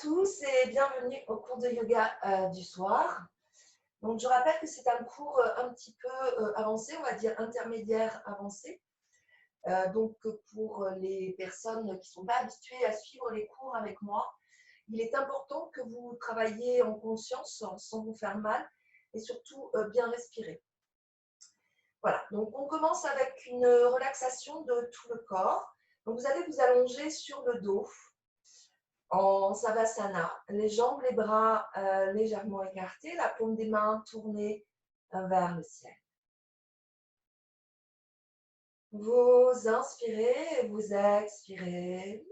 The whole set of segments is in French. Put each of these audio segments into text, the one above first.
tous et bienvenue au cours de yoga du soir. Donc, je rappelle que c'est un cours un petit peu avancé, on va dire intermédiaire avancé. Donc, pour les personnes qui ne sont pas habituées à suivre les cours avec moi, il est important que vous travailliez en conscience sans vous faire mal et surtout bien respirer. Voilà, donc on commence avec une relaxation de tout le corps. Donc, vous allez vous allonger sur le dos en Savasana, les jambes, les bras légèrement écartés, la paume des mains tournée vers le ciel. Vous inspirez et vous expirez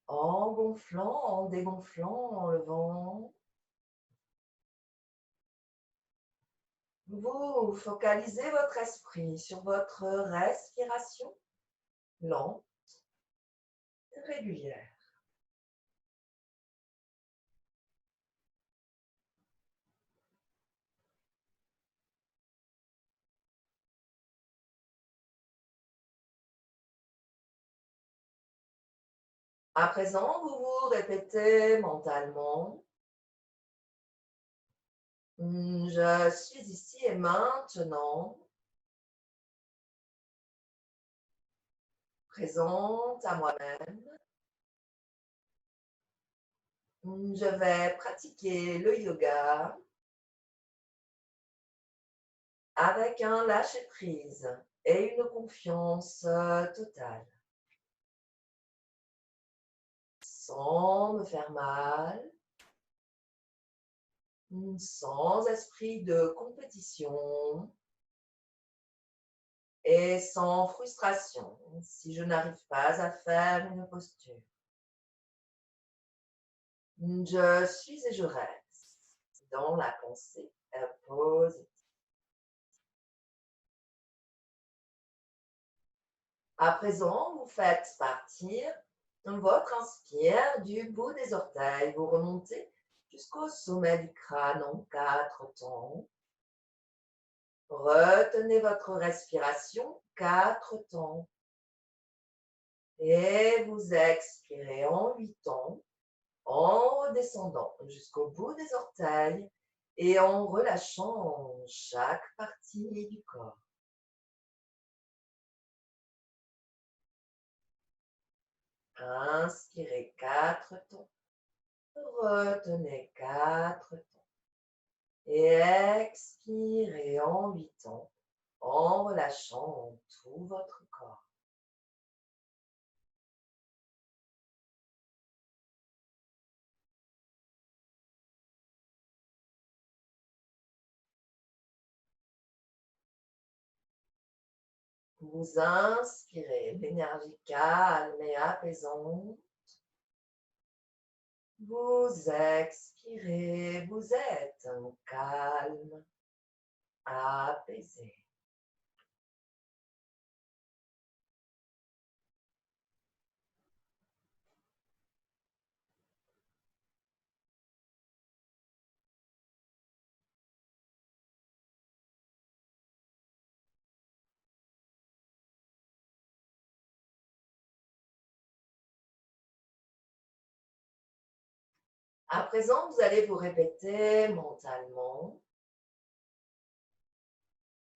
en gonflant, en dégonflant, en levant. Vous focalisez votre esprit sur votre respiration lente, régulière. À présent, vous vous répétez mentalement: je suis ici et maintenant, présente à moi-même. Je vais pratiquer le yoga avec un lâcher-prise et une confiance totale, sans me faire mal, sans esprit de compétition et sans frustration si je n'arrive pas à faire une posture. Je suis et je reste dans la pensée positive. À présent, vous faites partir votre inspire du bout des orteils. Vous remontez jusqu'au sommet du crâne en 4 temps. Retenez votre respiration 4 temps. Et vous expirez en 8 temps en redescendant jusqu'au bout des orteils et en relâchant chaque partie du corps. Inspirez 4 temps. Retenez 4 temps. Et expirez en 8 temps en relâchant tout votre corps. Vous inspirez l'énergie calme et apaisante. Vous expirez, vous êtes calme, apaisé. À présent, vous allez vous répéter mentalement: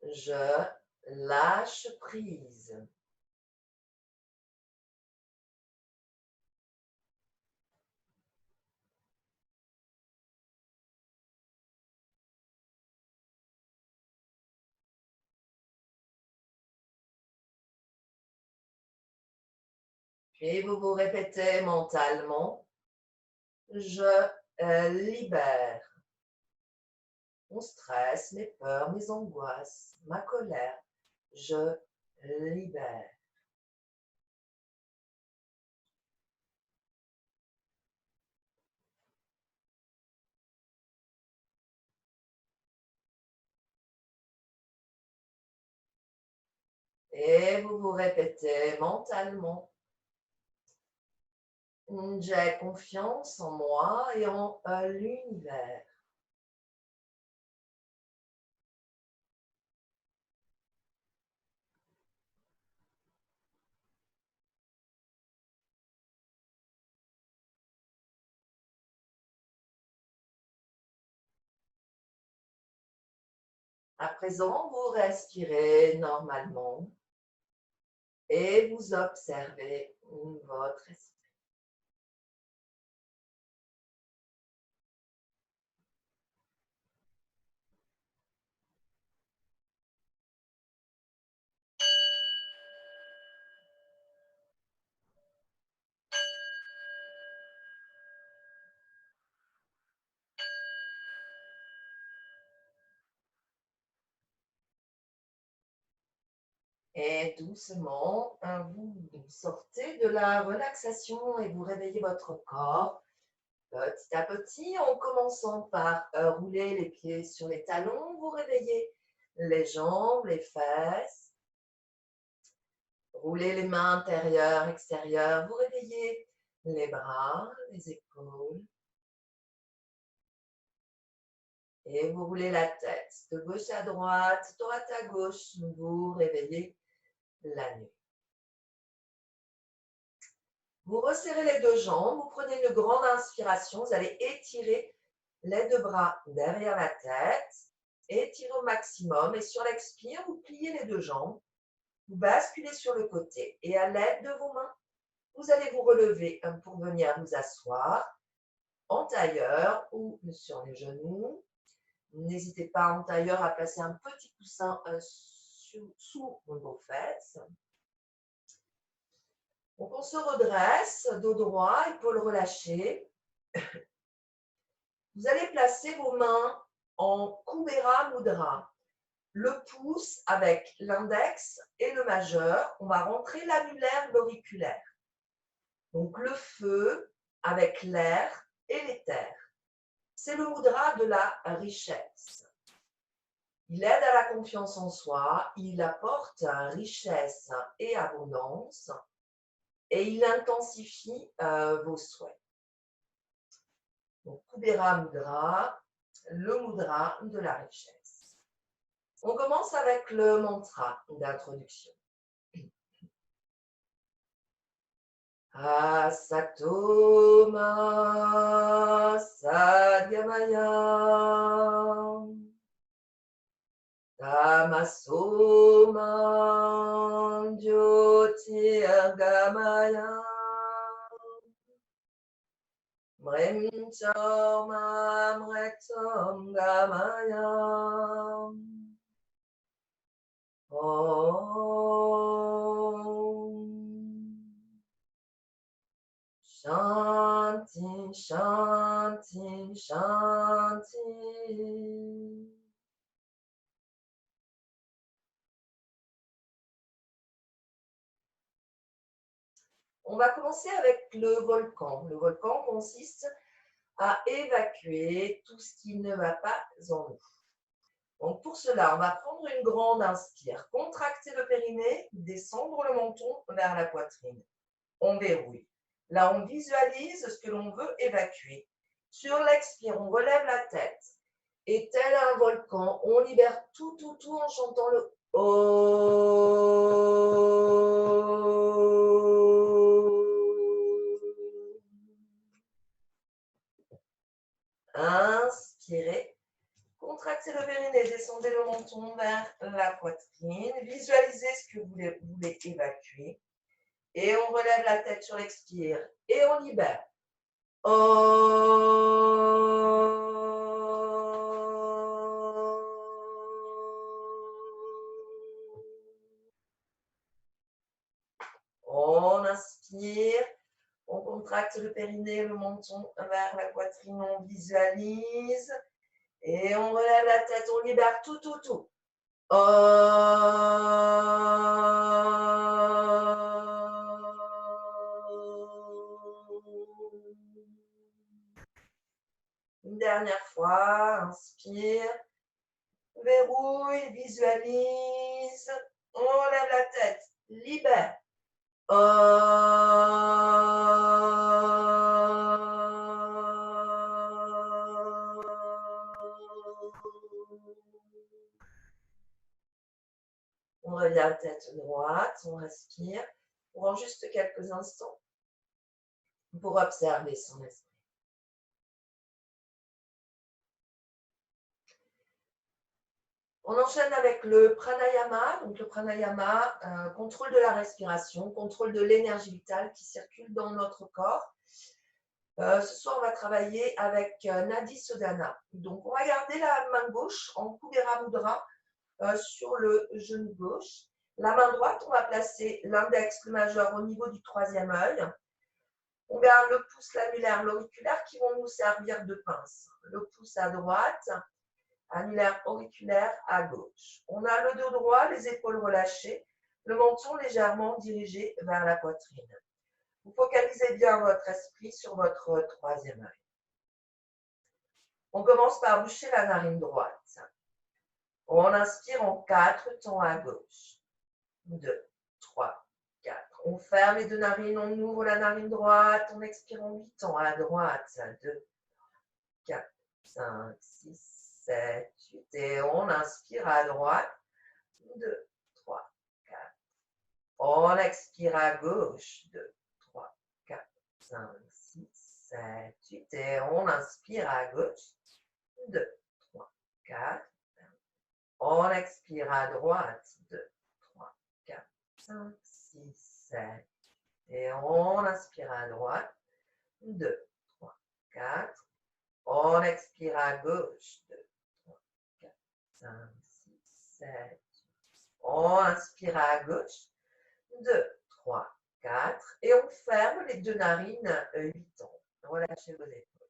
je lâche prise. Puis vous vous répétez mentalement: je libère mon stress, mes peurs, mes angoisses, ma colère. Je libère. Et vous vous répétez mentalement: j'ai confiance en moi et en l'univers. À présent, vous respirez normalement et vous observez votre respiration. Et doucement, vous sortez de la relaxation et vous réveillez votre corps petit à petit en commençant par rouler les pieds sur les talons. Vous réveillez les jambes, les fesses. Roulez les mains intérieures, extérieures. Vous réveillez les bras, les épaules. Et vous roulez la tête de gauche à droite, droite à gauche. Vous réveillez la nuque. Vous resserrez les deux jambes, vous prenez une grande inspiration, vous allez étirer les deux bras derrière la tête, étirez au maximum et sur l'expire, vous pliez les deux jambes, vous basculez sur le côté et à l'aide de vos mains, vous allez vous relever pour venir vous asseoir en tailleur ou sur les genoux. N'hésitez pas en tailleur à placer un petit coussin sous vos fesses. Donc, on se redresse, dos droit, épaules relâchées. Vous allez placer vos mains en Kubera Mudra. Le pouce avec l'index et le majeur, on va rentrer l'annulaire, l'auriculaire. Donc, le feu avec l'air et l'éther. C'est le mudra de la richesse. Il aide à la confiance en soi, il apporte richesse et abondance et il intensifie vos souhaits. Donc, Kubera Mudra, le mudra de la richesse. On commence avec le mantra d'introduction. Asatoma Sadgamaya Tamasoma Jyotirgamaya Mremchoma Mretom Gamaya Om Shanti, Shanti, Shanti. On va commencer avec le volcan. Le volcan consiste à évacuer tout ce qui ne va pas en nous. Donc pour cela, on va prendre une grande inspire, contracter le périnée, descendre le menton vers la poitrine. On verrouille. Là, on visualise ce que l'on veut évacuer. Sur l'expire, on relève la tête. Et tel un volcan, on libère tout en chantant le Inspirez. Contractez le périnée, descendez le menton vers la poitrine. Visualisez ce que vous voulez évacuer. Et on relève la tête sur l'expire. Et on libère. On inspire. On contracte le périnée, le menton vers la poitrine. On visualise. Et on relève la tête. On libère tout. Une dernière fois, inspire, verrouille, visualise, on lève la tête, libère. On revient à tête droite, on respire. On prend juste quelques instants pour observer son esprit. On enchaîne avec le pranayama. Donc, le pranayama, contrôle de la respiration, contrôle de l'énergie vitale qui circule dans notre corps. Ce soir, on va travailler avec Nadi Sodhana. Donc, on va garder la main gauche en Kubera Mudra sur le genou gauche. La main droite, on va placer l'index, le majeur au niveau du troisième œil. On garde le pouce, l'annulaire, l'auriculaire qui vont nous servir de pince. Le pouce à droite, annulaire, auriculaire à gauche. On a le dos droit, les épaules relâchées, le menton légèrement dirigé vers la poitrine. Vous focalisez bien votre esprit sur votre troisième œil. On commence par boucher la narine droite. On inspire en 4 temps à gauche. 2, 3, 4. On ferme les deux narines, on ouvre la narine droite, on expire en 8 temps à droite. 2, 4, 5, 6, 7, 8. Et on inspire à droite. 2, 3, 4. On expire à gauche. 2, 3, 4, 5, 6, 7, 8. Et on inspire à gauche. 2, 3, 4. On expire à droite. 2, 3, 4, 5, 6, 7. Et on inspire à droite. 2, 3, 4. On expire à gauche. 2, 3, 4, 5, 6, 7. On inspire à gauche. 2, 3, 4. Et on ferme les deux narines 8 ans. Relâchez vos épaules.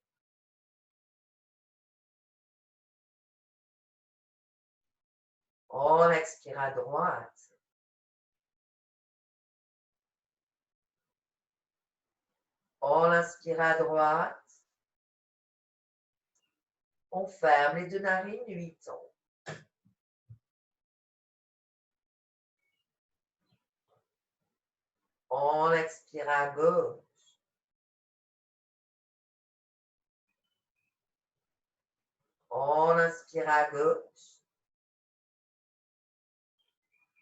On expire à droite. On inspire à droite. On ferme les deux narines 8 ans. On expire à gauche. On inspire à gauche.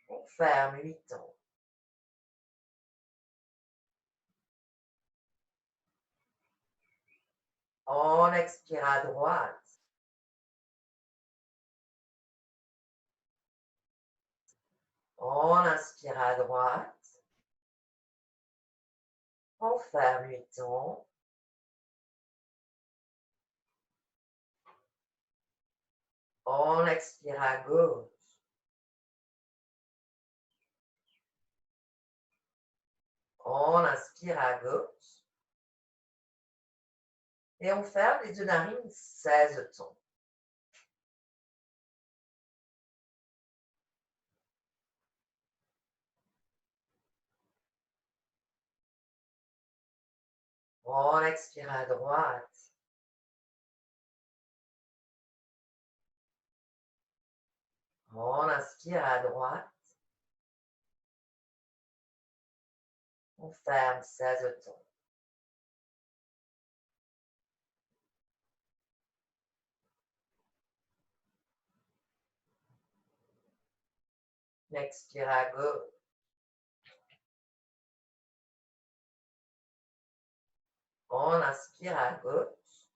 On ferme 8 ans. On expire à droite. On inspire à droite. On ferme 8 ans. On expire à gauche. On inspire à gauche. Et on ferme les deux narines 16 temps. On expire à droite. On inspire à droite. On ferme 16 temps. On expire à gauche. On inspire à gauche.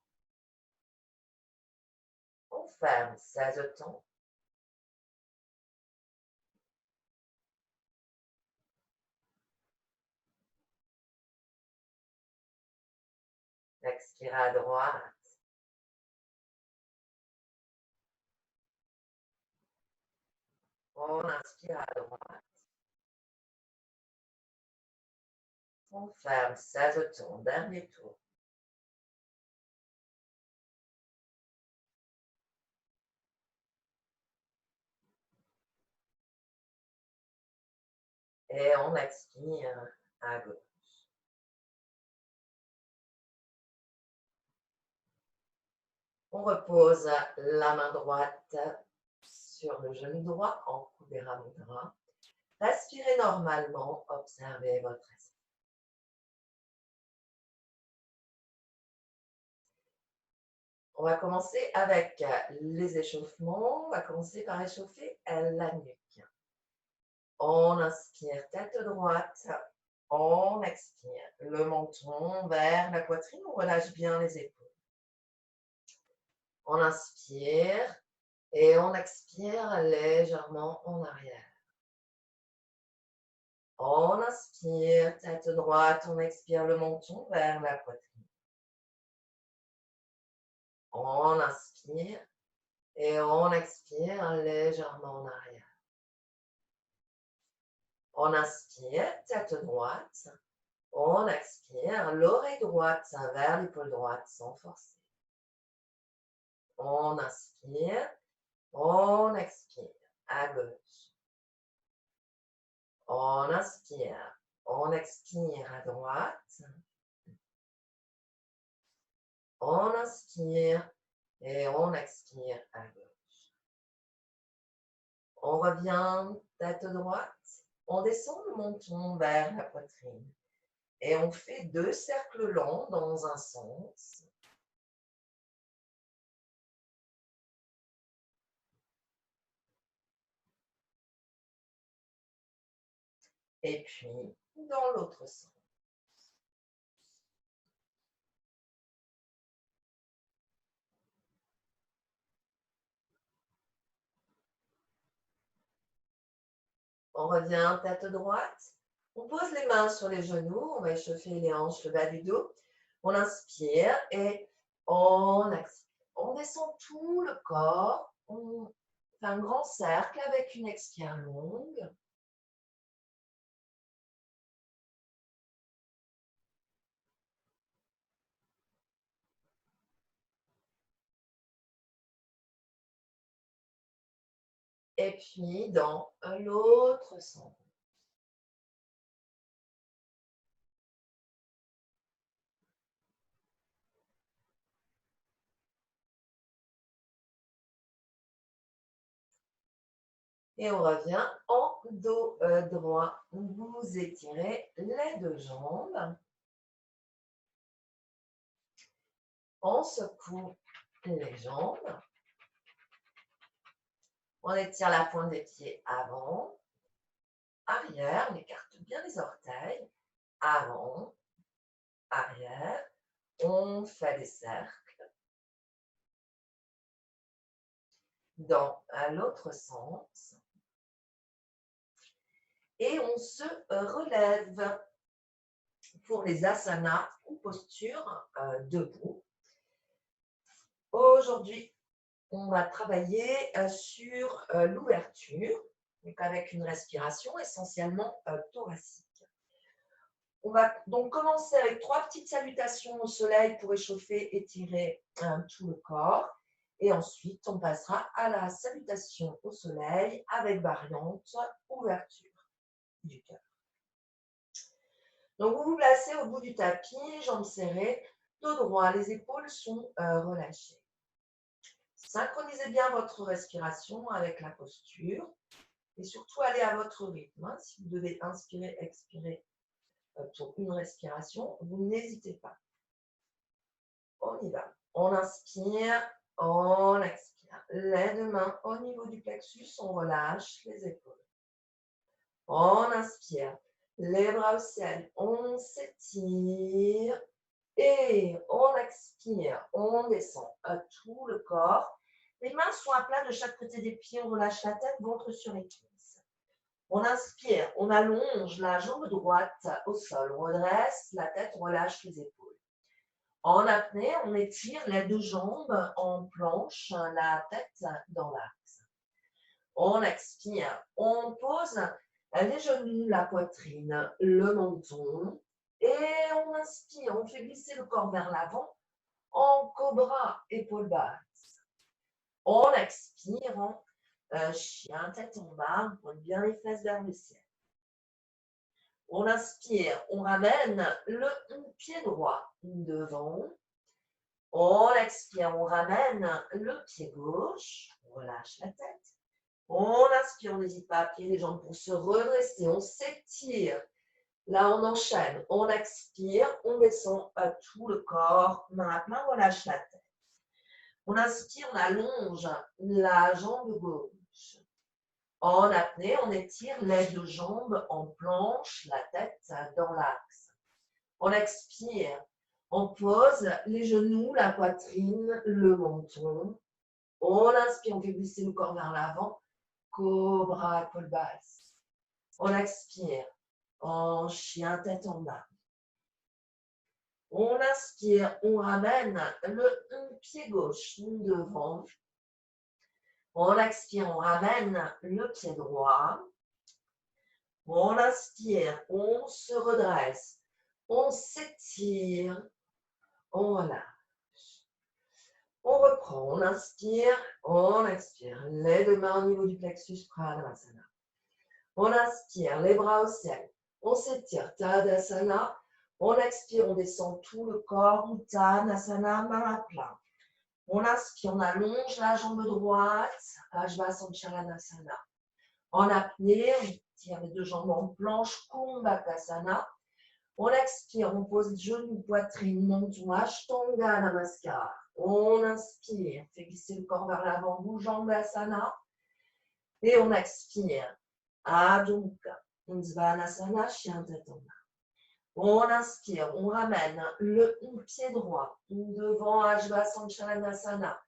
On ferme 16 temps. Expire à droite. On inspire à droite. On ferme 16 temps. Dernier tour. Et on expire à gauche. On repose la main droite sur le genou droit en Kubera Mudra. Respirez normalement, observez votre esprit. On va commencer avec les échauffements. On va commencer par échauffer la nuque. On inspire tête droite. On expire le menton vers la poitrine. On relâche bien les épaules. On inspire. Et on expire légèrement en arrière. On inspire, tête droite, on expire le menton vers la poitrine. On inspire et on expire légèrement en arrière. On inspire, tête droite. On expire, l'oreille droite vers l'épaule droite sans forcer. On inspire, on expire à gauche. On inspire, on expire à droite. On inspire et on expire à gauche. On revient tête droite. On descend le menton vers la poitrine. Et on fait 2 cercles longs dans un sens. Et puis, dans l'autre sens. On revient tête droite. On pose les mains sur les genoux. On va échauffer les hanches, le bas du dos. On inspire et on expire. On descend tout le corps. On fait un grand cercle avec une expire longue. Et puis, dans l'autre sens. Et on revient en dos droit. Vous étirez les 2 jambes. On secoue les jambes. On étire la pointe des pieds avant, arrière. On écarte bien les orteils. Avant, arrière. On fait des cercles. Dans l'autre sens. Et on se relève pour les asanas ou postures debout. Aujourd'hui, on va travailler sur l'ouverture, donc avec une respiration essentiellement thoracique. On va donc commencer avec 3 petites salutations au soleil pour échauffer, étirer tout le corps. Et ensuite, on passera à la salutation au soleil avec variante ouverture du cœur. Donc, vous vous placez au bout du tapis, jambes serrées, dos droit, les épaules sont relâchées. Synchronisez bien votre respiration avec la posture et surtout allez à votre rythme. Si vous devez inspirer, expirer pour une respiration, vous n'hésitez pas. On y va. On inspire, on expire. Les 2 mains au niveau du plexus, on relâche les épaules. On inspire, les bras au ciel, on s'étire et on expire, on descend à tout le corps. Les mains sont à plat de chaque côté des pieds, on relâche la tête, ventre sur les cuisses. On inspire, on allonge la jambe droite au sol, on redresse la tête, on relâche les épaules. En apnée, on étire les 2 jambes en planche, la tête dans l'axe. On expire, on pose les genoux, la poitrine, le menton. Et on inspire, on fait glisser le corps vers l'avant en cobra, épaules basses. On expire en chien, tête en bas, on pointe bien les fesses vers le ciel. On inspire, on ramène le pied droit devant. On expire, on ramène le pied gauche, on relâche la tête. On inspire, on n'hésite pas à plier les jambes pour se redresser, on s'étire. Là, on enchaîne, on expire, on descend à tout le corps, main à main, on relâche la tête. On inspire, on allonge la jambe gauche. En apnée, on étire les 2 jambes en planche, la tête dans l'axe. On expire, on pose les genoux, la poitrine, le menton. On inspire, on fait glisser le corps vers l'avant. Cobra, épaule basse. On expire en chien, tête en bas. On inspire, on ramène le pied gauche devant. On expire, on ramène le pied droit. On inspire, on se redresse. On s'étire. On relâche. On reprend, on inspire, on expire. Les deux mains au niveau du plexus Pranavasana. On inspire, les bras au ciel. On s'étire, Tadasana. On expire, on descend tout le corps, Uttanasana, main à plat. On inspire, on allonge la jambe droite, Ajvasanchalanasana. En apnée, on tire les deux jambes en planche, Kumbhakasana. On expire, on pose genou, poitrine, menton, Ashtanga Namaskar. On inspire, fait glisser le corps vers l'avant, Bhujangasana. Et on expire, Adho Mukha, Svanasana, chien tête en bas. On inspire, on ramène le pied droit devant Ajvasanchalanasana.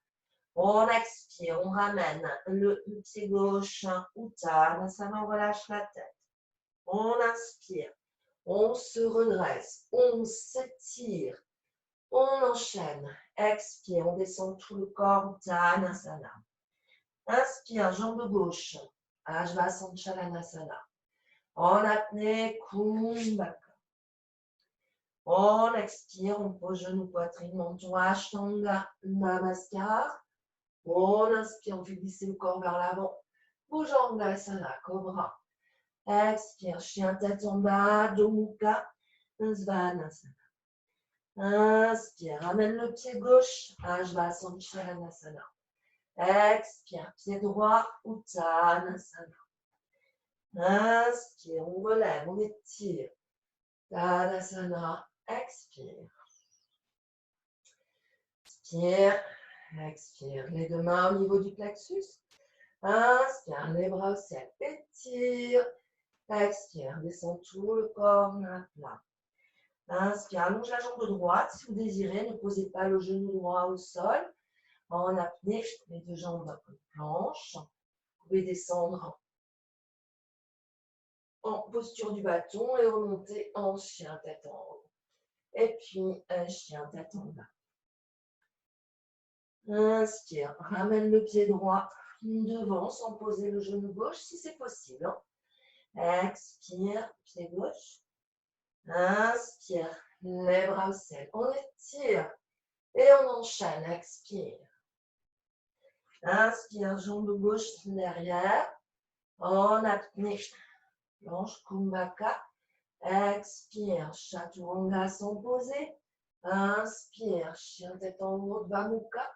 On expire, on ramène le pied gauche, Uttanasana, on relâche la tête. On inspire, on se redresse, on s'étire, on enchaîne. Expire, on descend tout le corps, Uttanasana. Inspire, jambe gauche, Ajvasanchalanasana. En apnée, Kumbhaka. On expire, on pose genou, poitrine, menton, Ashtanga Namaskar. On inspire, on fait glisser le corps vers l'avant. Bhujangasana, cobra. Expire, chien tête en bas, Adho Mukha, Svanasana. Inspire, ramène le pied gauche, Ajvasanchalanasana. Expire, pied droit, Uttanasana. Inspire, on relève, on étire. Tadasana, expire. Inspire, expire. Les deux mains au niveau du plexus. Inspire, les bras au ciel, étire. Expire, descend tout le corps, main plat. Inspire, allonge la jambe droite. Si vous désirez, ne posez pas le genou droit au sol. En apnée, les deux jambes en planche. Vous pouvez descendre en posture du bâton et remonter en chien tête en haut. Et puis, un chien tête en bas. Inspire, ramène le pied droit devant sans poser le genou gauche si c'est possible. Expire, pied gauche. Inspire, les bras au ciel. On étire et on enchaîne. Expire. Inspire, jambe gauche derrière. En apnée, planche Kumbhaka. Expire, Chaturanga sans poser. Inspire, chien tête en haut, Adho Mukha.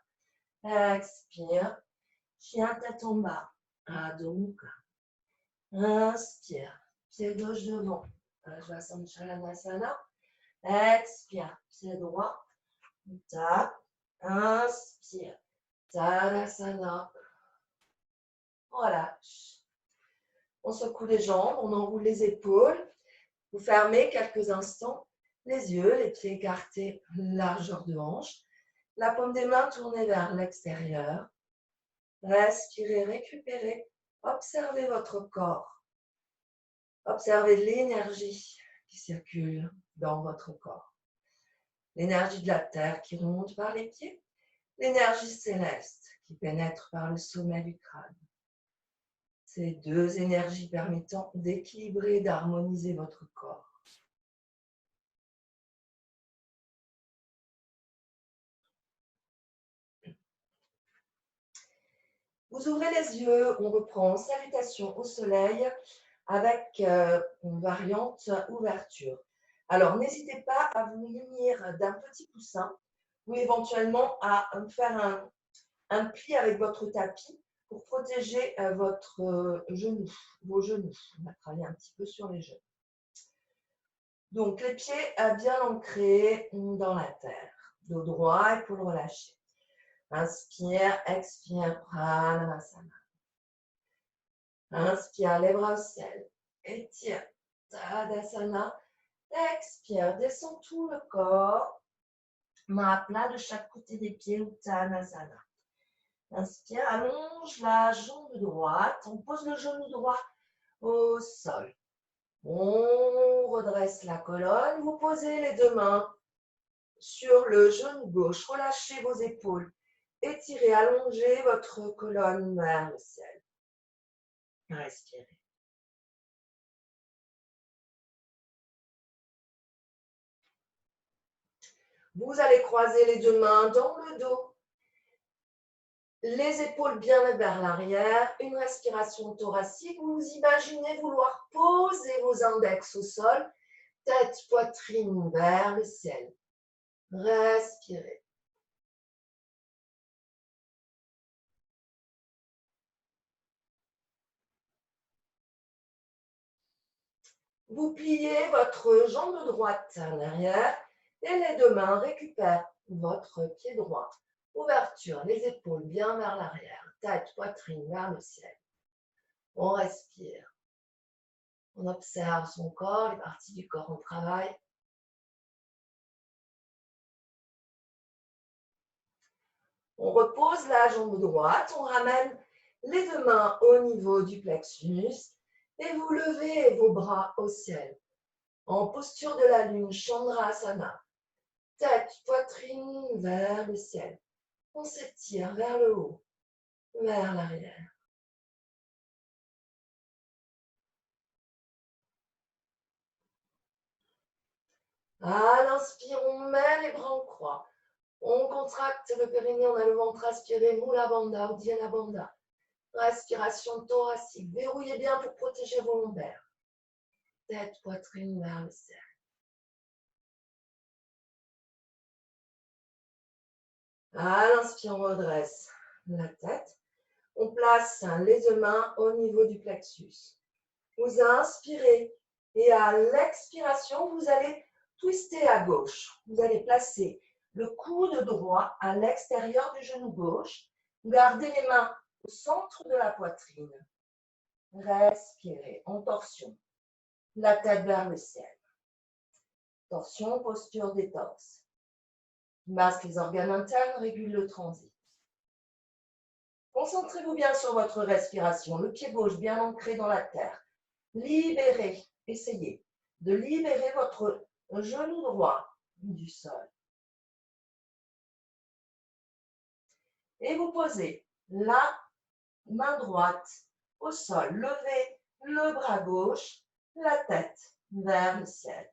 Expire, chien tête en bas, Adho Mukha. Inspire, pied gauche devant, Ajvasanchalanasana. Expire, pied droit, Uttanasana. Inspire, Tadasana. On relâche. On secoue les jambes, on enroule les épaules. Vous fermez quelques instants les yeux, les pieds écartés, largeur de hanche. La paume des mains tournée vers l'extérieur. Respirez, récupérez. Observez votre corps. Observez l'énergie qui circule dans votre corps. L'énergie de la terre qui remonte par les pieds. L'énergie céleste qui pénètre par le sommet du crâne. Ces deux énergies permettant d'équilibrer et d'harmoniser votre corps. Vous ouvrez les yeux, on reprend salutation au soleil avec une variante ouverture. Alors, n'hésitez pas à vous munir d'un petit coussin ou éventuellement à faire un pli avec votre tapis pour protéger votre genou, vos genoux. On va travailler un petit peu sur les genoux. Donc, les pieds bien ancrés dans la terre. Dos droit, épaules relâchées. Inspire, expire, Pranavasana. Inspire, les bras au ciel. Étire, Tadasana. Expire, descend tout le corps. Main à plat de chaque côté des pieds, Uttanasana. Inspire, allonge la jambe droite. On pose le genou droit au sol. On redresse la colonne. Vous posez les deux mains sur le genou gauche. Relâchez vos épaules. Étirez, allongez votre colonne vers le ciel. Respirez. Vous allez croiser les deux mains dans le dos. Les épaules bien vers l'arrière. Une respiration thoracique. Vous imaginez vouloir poser vos index au sol. Tête, poitrine vers le ciel. Respirez. Vous pliez votre jambe droite en arrière et les deux mains récupèrent votre pied droit. Ouverture, les épaules bien vers l'arrière, tête, poitrine vers le ciel. On respire. On observe son corps, les parties du corps en travail. On repose la jambe droite, on ramène les deux mains au niveau du plexus et vous levez vos bras au ciel. En posture de la lune, Chandrasana. Tête, poitrine vers le ciel. On s'étire vers le haut, vers l'arrière. À l'inspire, on met les bras en croix. On contracte le périnée, on a le ventre aspiré, Mula Bandha ou Dhyana Bandha. Respiration thoracique. Verrouillez bien pour protéger vos lombaires. Tête, poitrine vers le ciel. À l'inspire, on redresse la tête. On place les deux mains au niveau du plexus. Vous inspirez et à l'expiration, vous allez twister à gauche. Vous allez placer le coude droit à l'extérieur du genou gauche. Gardez les mains au centre de la poitrine. Respirez en torsion. La tête vers le ciel. Torsion, posture des torses. Masque les organes internes, régule le transit. Concentrez-vous bien sur votre respiration. Le pied gauche bien ancré dans la terre. Libérez, essayez de libérer votre genou droit du sol. Et vous posez la main droite au sol. Levez le bras gauche, la tête vers le ciel.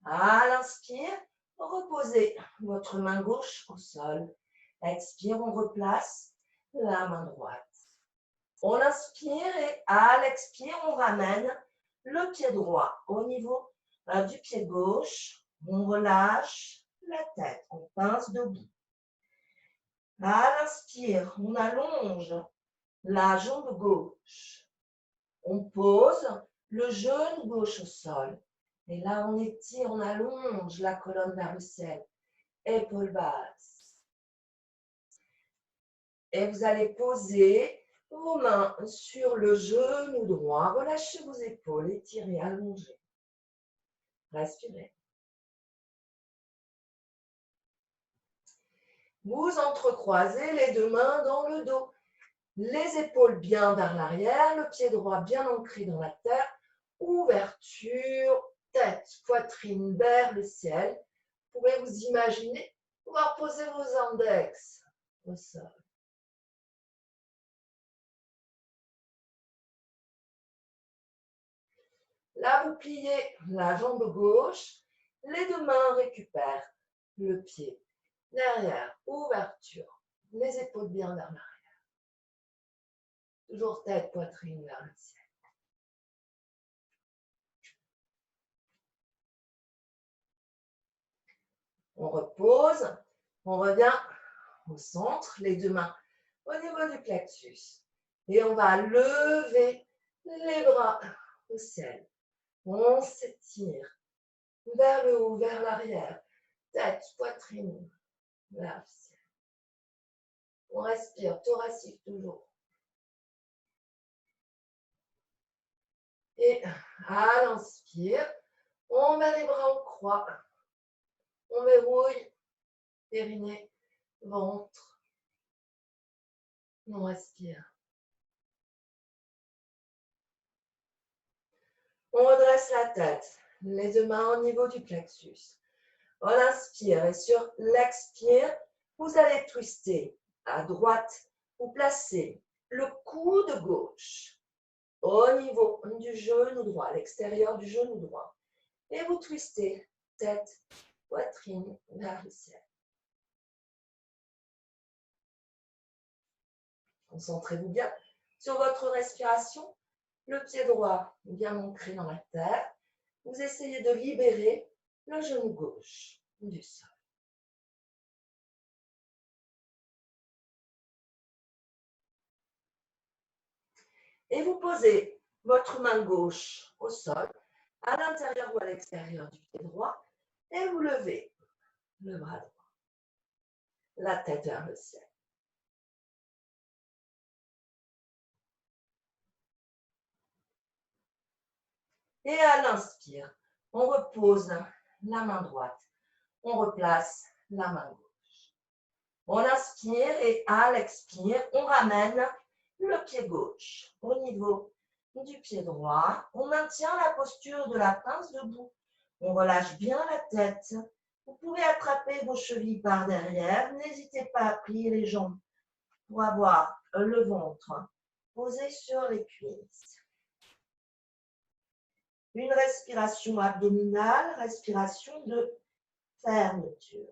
À l'inspire, reposez votre main gauche au sol. Expire, on replace la main droite. On inspire et à l'expire, on ramène le pied droit au niveau du pied gauche. On relâche la tête, on pince debout. À l'inspire, on allonge la jambe gauche. On pose le genou gauche au sol. Et là, on étire, on allonge la colonne vers le ciel. Épaules basses. Et vous allez poser vos mains sur le genou droit. Relâchez vos épaules, étirez, allongez. Respirez. Vous entrecroisez les deux mains dans le dos. Les épaules bien vers l'arrière, le pied droit bien ancré dans la terre. Ouverture, tête, poitrine vers le ciel. Vous pouvez vous imaginer pouvoir poser vos index au sol. Là, vous pliez la jambe gauche. Les deux mains récupèrent le pied derrière, ouverture. Les épaules bien vers l'arrière. Toujours tête, poitrine vers le ciel. On repose, on revient au centre, les deux mains au niveau du plexus. Et on va lever les bras au ciel. On s'étire vers le haut, vers l'arrière. Tête, poitrine vers le ciel. On respire, thoracique toujours. Et à l'inspire, on met les bras en croix. On verrouille périnée, ventre. On respire. On redresse la tête, les deux mains au niveau du plexus. On inspire et sur l'expire, vous allez twister à droite. Vous placez le coude gauche au niveau du genou droit, à l'extérieur du genou droit. Et vous twistez tête, poitrine vers le ciel. Concentrez-vous bien sur votre respiration. Le pied droit bien ancré dans la terre. Vous essayez de libérer le genou gauche du sol. Et vous posez votre main gauche au sol, à l'intérieur ou à l'extérieur du pied droit, et vous levez le bras droit, la tête vers le ciel. Et à l'inspire, on repose la main droite, on replace la main gauche. On inspire et à l'expire, on ramène le pied gauche au niveau du pied droit. On maintient la posture de la pince debout. On relâche bien la tête. Vous pouvez attraper vos chevilles par derrière. N'hésitez pas à plier les jambes pour avoir le ventre posé sur les cuisses. Une respiration abdominale, respiration de fermeture.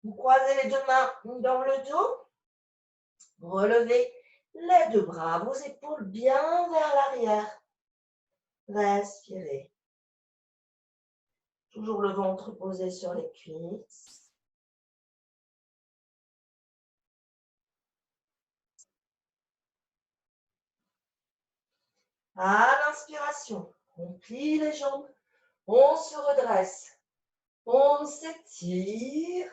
Vous croisez les deux mains dans le dos. Relevez les deux bras, vos épaules bien vers l'arrière. Respirez. Toujours le ventre posé sur les cuisses. À l'inspiration, on plie les jambes, on se redresse, on s'étire,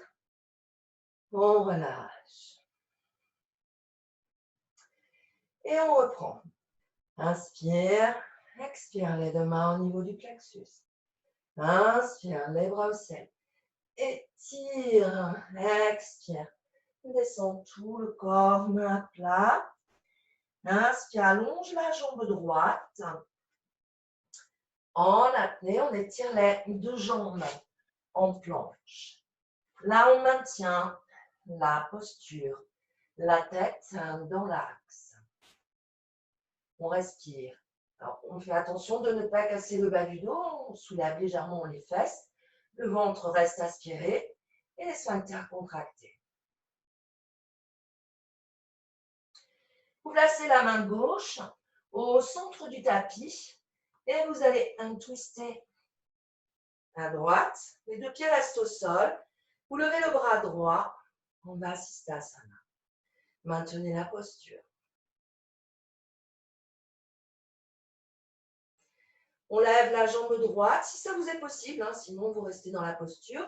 on relâche. Et on reprend. Inspire, expire les deux mains au niveau du plexus. Inspire, les bras au ciel. Étire, expire. Descends tout le corps, main à plat. Inspire, allonge la jambe droite. En apnée, on étire les deux jambes en planche. Là, on maintient la posture, la tête dans l'axe. On respire. Alors, on fait attention de ne pas casser le bas du dos. On soulève légèrement les fesses. Le ventre reste aspiré et les sphincters contractés. Vous placez la main gauche au centre du tapis et vous allez twister à droite. Les deux pieds restent au sol. Vous levez le bras droit en Vasisthasana. Maintenez la posture. On lève la jambe droite, si ça vous est possible, sinon vous restez dans la posture.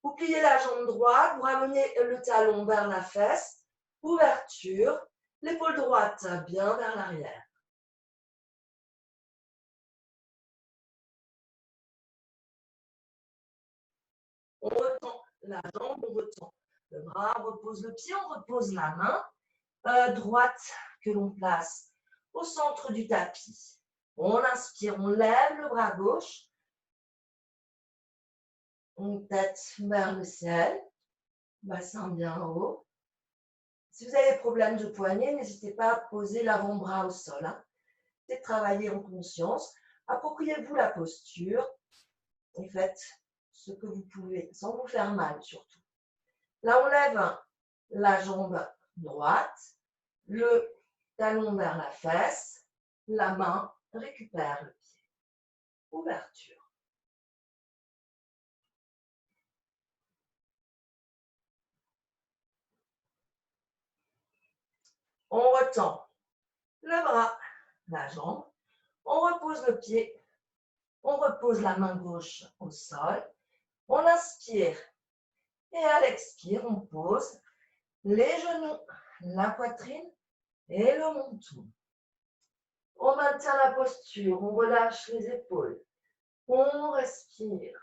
Vous pliez la jambe droite, vous ramenez le talon vers la fesse, ouverture, l'épaule droite bien vers l'arrière. On retend la jambe, on retend le bras, on repose le pied, on repose la main droite que l'on place au centre du tapis. On inspire, on lève le bras gauche. On tête vers le ciel, bassin bien haut. Si vous avez des problèmes de poignet, n'hésitez pas à poser l'avant-bras au sol. C'est travailler en conscience. Appropriez-vous la posture et faites ce que vous pouvez, sans vous faire mal surtout. Là, on lève la jambe droite, le talon vers la fesse, la main récupère le pied. Ouverture. On retend le bras, la jambe, on repose le pied, on repose la main gauche au sol On inspire et à l'expire, on pose les genoux, la poitrine et le menton. On maintient la posture, on relâche les épaules, on respire.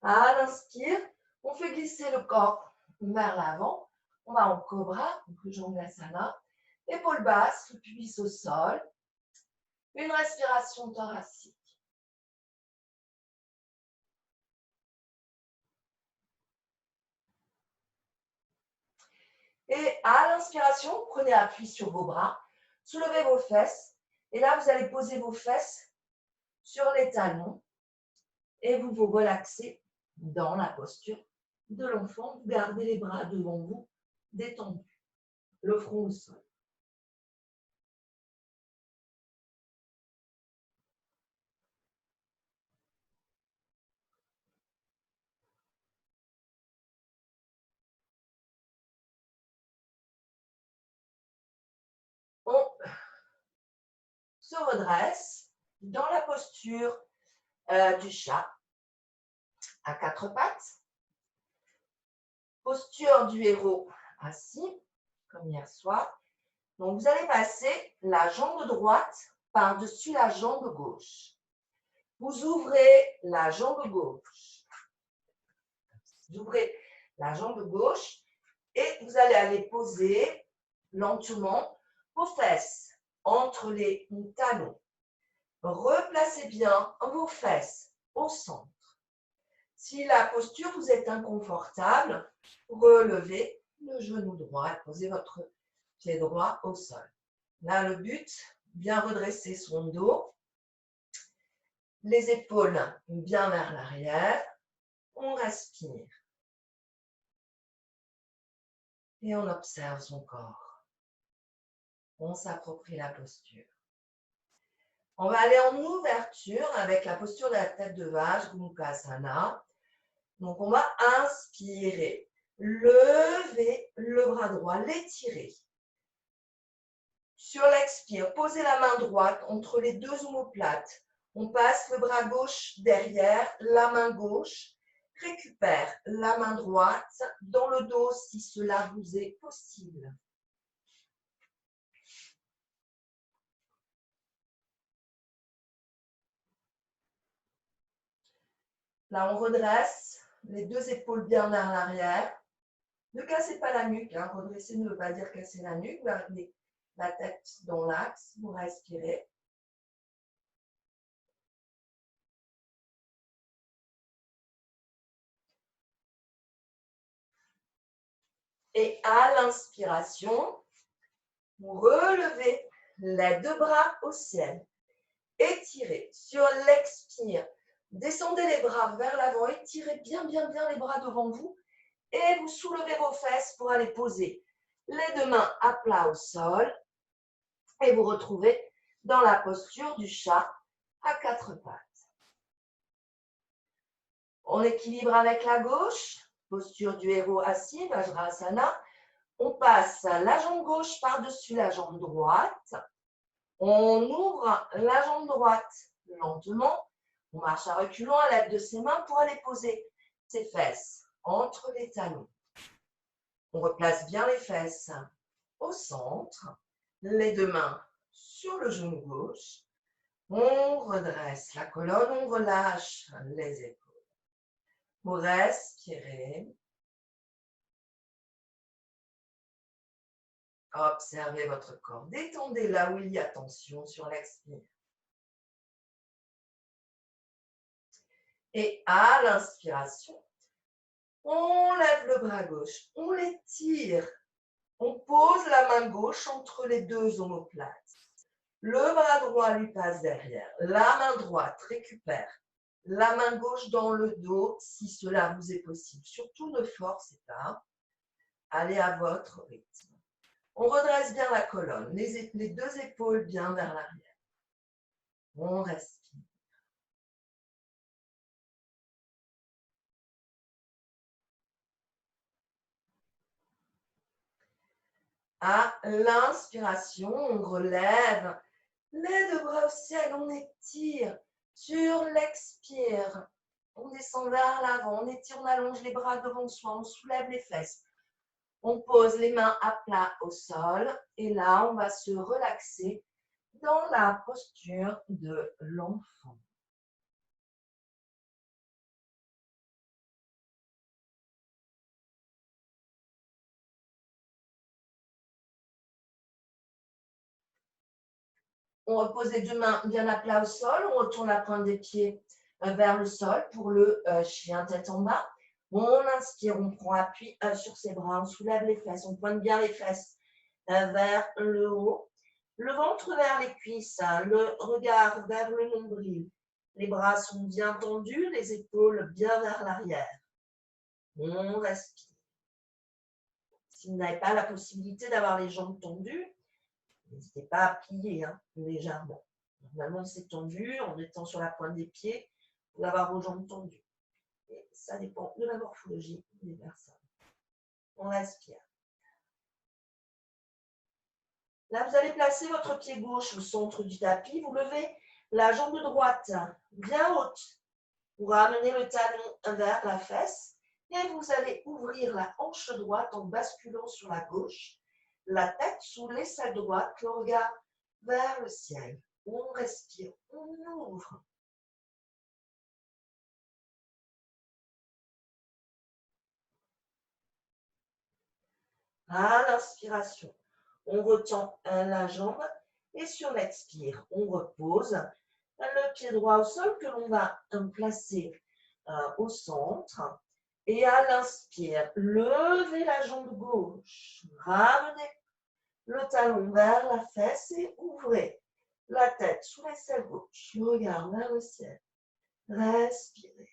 À l'inspire, on fait glisser le corps vers l'avant. On va en cobra, donc le Jambasana. Épaules basses, le pubis au sol. Une respiration thoracique. Et à l'inspiration, prenez appui sur vos bras. Soulevez vos fesses. Et là, vous allez poser vos fesses sur les talons. Et vous vous relaxez dans la posture de l'enfant. Vous gardez les bras devant vous, détendus. Le front au sol. On se redresse dans la posture du chat à quatre pattes. Posture du héros assis, comme hier soir. Donc, vous allez passer la jambe droite par-dessus la jambe gauche. Vous ouvrez la jambe gauche. Vous ouvrez la jambe gauche et vous allez aller poser lentement vos fesses entre les talons. Replacez bien vos fesses au centre. Si la posture vous est inconfortable, relevez le genou droit et posez votre pied droit au sol. Là, le but, bien redresser son dos, les épaules bien vers l'arrière, on respire et on observe son corps. On s'approprie la posture. On va aller en ouverture avec la posture de la tête de vache, Gomukhasana. Donc, on va inspirer, lever le bras droit, l'étirer. Sur l'expire, posez la main droite entre les deux omoplates. On passe le bras gauche derrière, la main gauche. Récupère la main droite dans le dos si cela vous est possible. Là, on redresse les deux épaules bien vers l'arrière. Ne cassez pas la nuque. Redresser ne veut pas dire casser la nuque. Vous gardez la tête dans l'axe. Vous respirez. Et à l'inspiration, vous relevez les deux bras au ciel. Étirez. Sur l'expire, descendez les bras vers l'avant. Étirez bien les bras devant vous. Et vous soulevez vos fesses pour aller poser les deux mains à plat au sol. Et vous retrouvez dans la posture du chat à quatre pattes. On équilibre avec la gauche. Posture du héros assis, Vajrasana. On passe la jambe gauche par-dessus la jambe droite. On ouvre la jambe droite lentement. On marche à reculons à l'aide de ses mains pour aller poser ses fesses entre les talons. On replace bien les fesses au centre. Les deux mains sur le genou gauche. On redresse la colonne, on relâche les épaules. Vous respirez. Observez votre corps. Détendez là où il y a tension sur l'expire. Et à l'inspiration, on lève le bras gauche, on l'étire. On pose la main gauche entre les deux omoplates. Le bras droit lui passe derrière. La main droite récupère la main gauche dans le dos si cela vous est possible. Surtout ne forcez pas. Allez à votre rythme. On redresse bien la colonne, les deux épaules bien vers l'arrière. On respire. À l'inspiration, on relève les deux bras au ciel, on étire. Sur l'expire, on descend vers l'avant, on étire, on allonge les bras devant soi, on soulève les fesses. On pose les mains à plat au sol et là, on va se relaxer dans la posture de l'enfant. On repose les deux mains bien à plat au sol, on retourne la pointe des pieds vers le sol pour le chien tête en bas. On inspire, on prend appui sur ses bras, on soulève les fesses, on pointe bien les fesses vers le haut. Le ventre vers les cuisses, le regard vers le nombril. Les bras sont bien tendus, les épaules bien vers l'arrière. On respire. Si vous n'avez pas la possibilité d'avoir les jambes tendues, n'hésitez pas à plier légèrement. Normalement, c'est tendu en étant sur la pointe des pieds pour avoir vos jambes tendues. Et ça dépend de la morphologie des personnes. On respire. Là, vous allez placer votre pied gauche au centre du tapis. Vous levez la jambe droite bien haute pour ramener le talon vers la fesse. Et vous allez ouvrir la hanche droite en basculant sur la gauche. La tête sous l'aisselle droite, le regard vers le ciel. On respire, on ouvre. À l'inspiration, on retend la jambe et sur l'expire, on repose le pied droit au sol que l'on va placer au centre. Et à l'inspire, levez la jambe gauche, ramenez le talon vers la fesse et ouvrez la tête sous l'aisselle gauche, le regard vers le ciel. Respirez.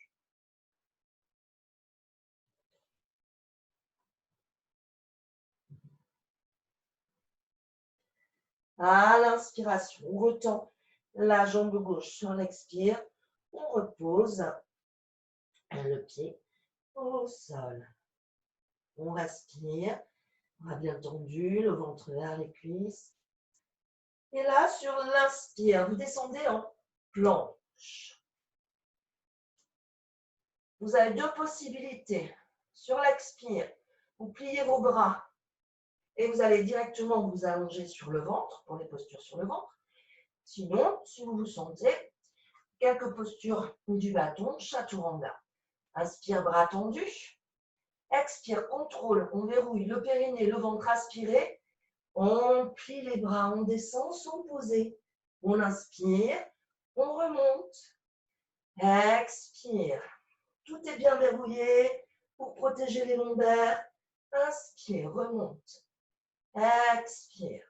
À l'inspiration, on retend la jambe gauche sur l'expire. On repose le pied au sol. On respire, bras bien tendu, le ventre vers les cuisses. Et là, sur l'inspire, vous descendez en planche. Vous avez deux possibilités. Sur l'expire, vous pliez vos bras et vous allez directement vous allonger sur le ventre, pour les postures sur le ventre. Sinon, si vous vous sentez, quelques postures du bâton, chaturanga. Inspire, bras tendus. Expire, contrôle, on verrouille le périnée, le ventre aspiré. On plie les bras, on descend sans poser. On inspire, on remonte. Expire. Tout est bien verrouillé pour protéger les lombaires. Inspire, remonte. Expire.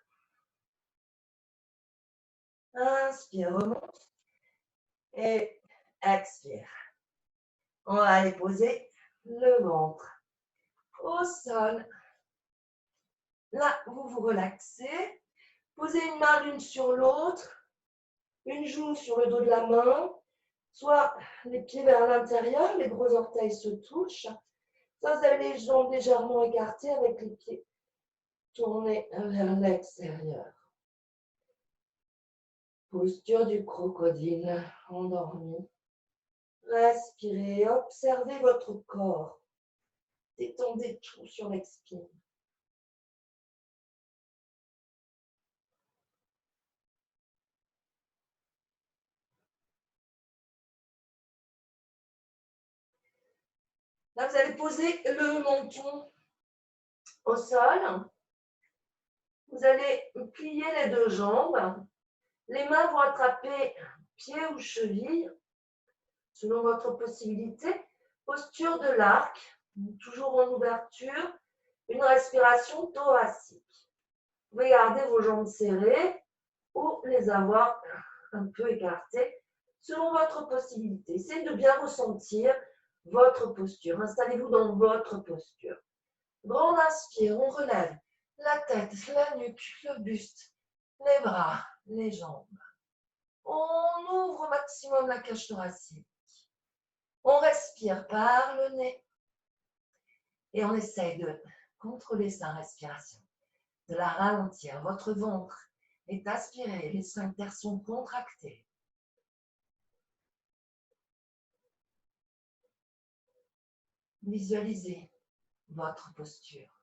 Inspire, remonte. Et expire. On va aller poser le ventre au sol. Là, vous vous relaxez. Posez une main l'une sur l'autre. Une joue sur le dos de la main. Soit les pieds vers l'intérieur, les gros orteils se touchent. Soit vous avez les jambes légèrement écartées avec les pieds tournés vers l'extérieur. Posture du crocodile, endormi. Respirez, observez votre corps. Détendez tout sur l'expire. Là, vous allez poser le menton au sol. Vous allez plier les deux jambes. Les mains vont attraper pieds ou chevilles, selon votre possibilité. Posture de l'arc, toujours en ouverture. Une respiration thoracique. Vous pouvez garder vos jambes serrées ou les avoir un peu écartées, selon votre possibilité. Essayez de bien ressentir votre posture. Installez-vous dans votre posture. Grande inspire, on relève la tête, la nuque, le buste, les bras, les jambes. On ouvre au maximum la cage thoracique. On respire par le nez. Et on essaye de contrôler sa respiration. de la ralentir. Votre ventre est aspiré, les sphincters sont contractés. Visualisez votre posture.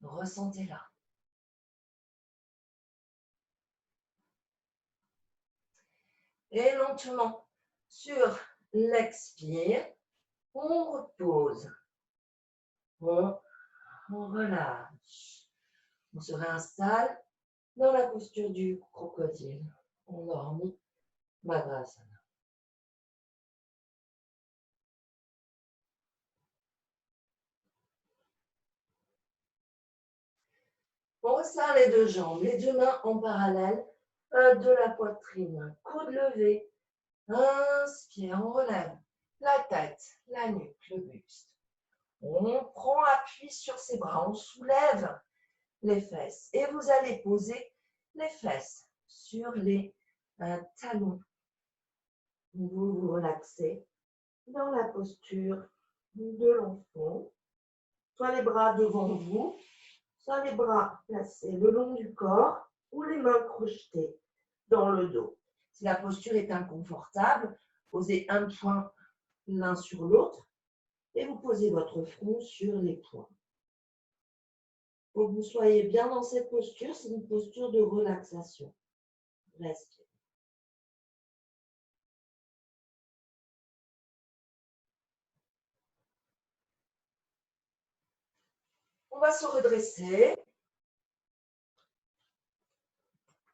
Ressentez-la. Et lentement, sur l'expire, on repose. On relâche. On se réinstalle dans la posture du crocodile. On dormit Madrasana. On resserre les deux jambes, les deux mains en parallèle de la poitrine. Coude levé. Inspire, on relève la tête, la nuque, le buste. On prend appui sur ses bras, on soulève les fesses et vous allez poser les fesses sur les talons. Vous vous relaxez dans la posture de l'enfant, soit les bras devant vous, soit les bras placés le long du corps ou les mains crochetées dans le dos. Si la posture est inconfortable, posez un point l'un sur l'autre et vous posez votre front sur les poings. Il faut que vous soyez bien dans cette posture, c'est une posture de relaxation. Respirez. On va se redresser.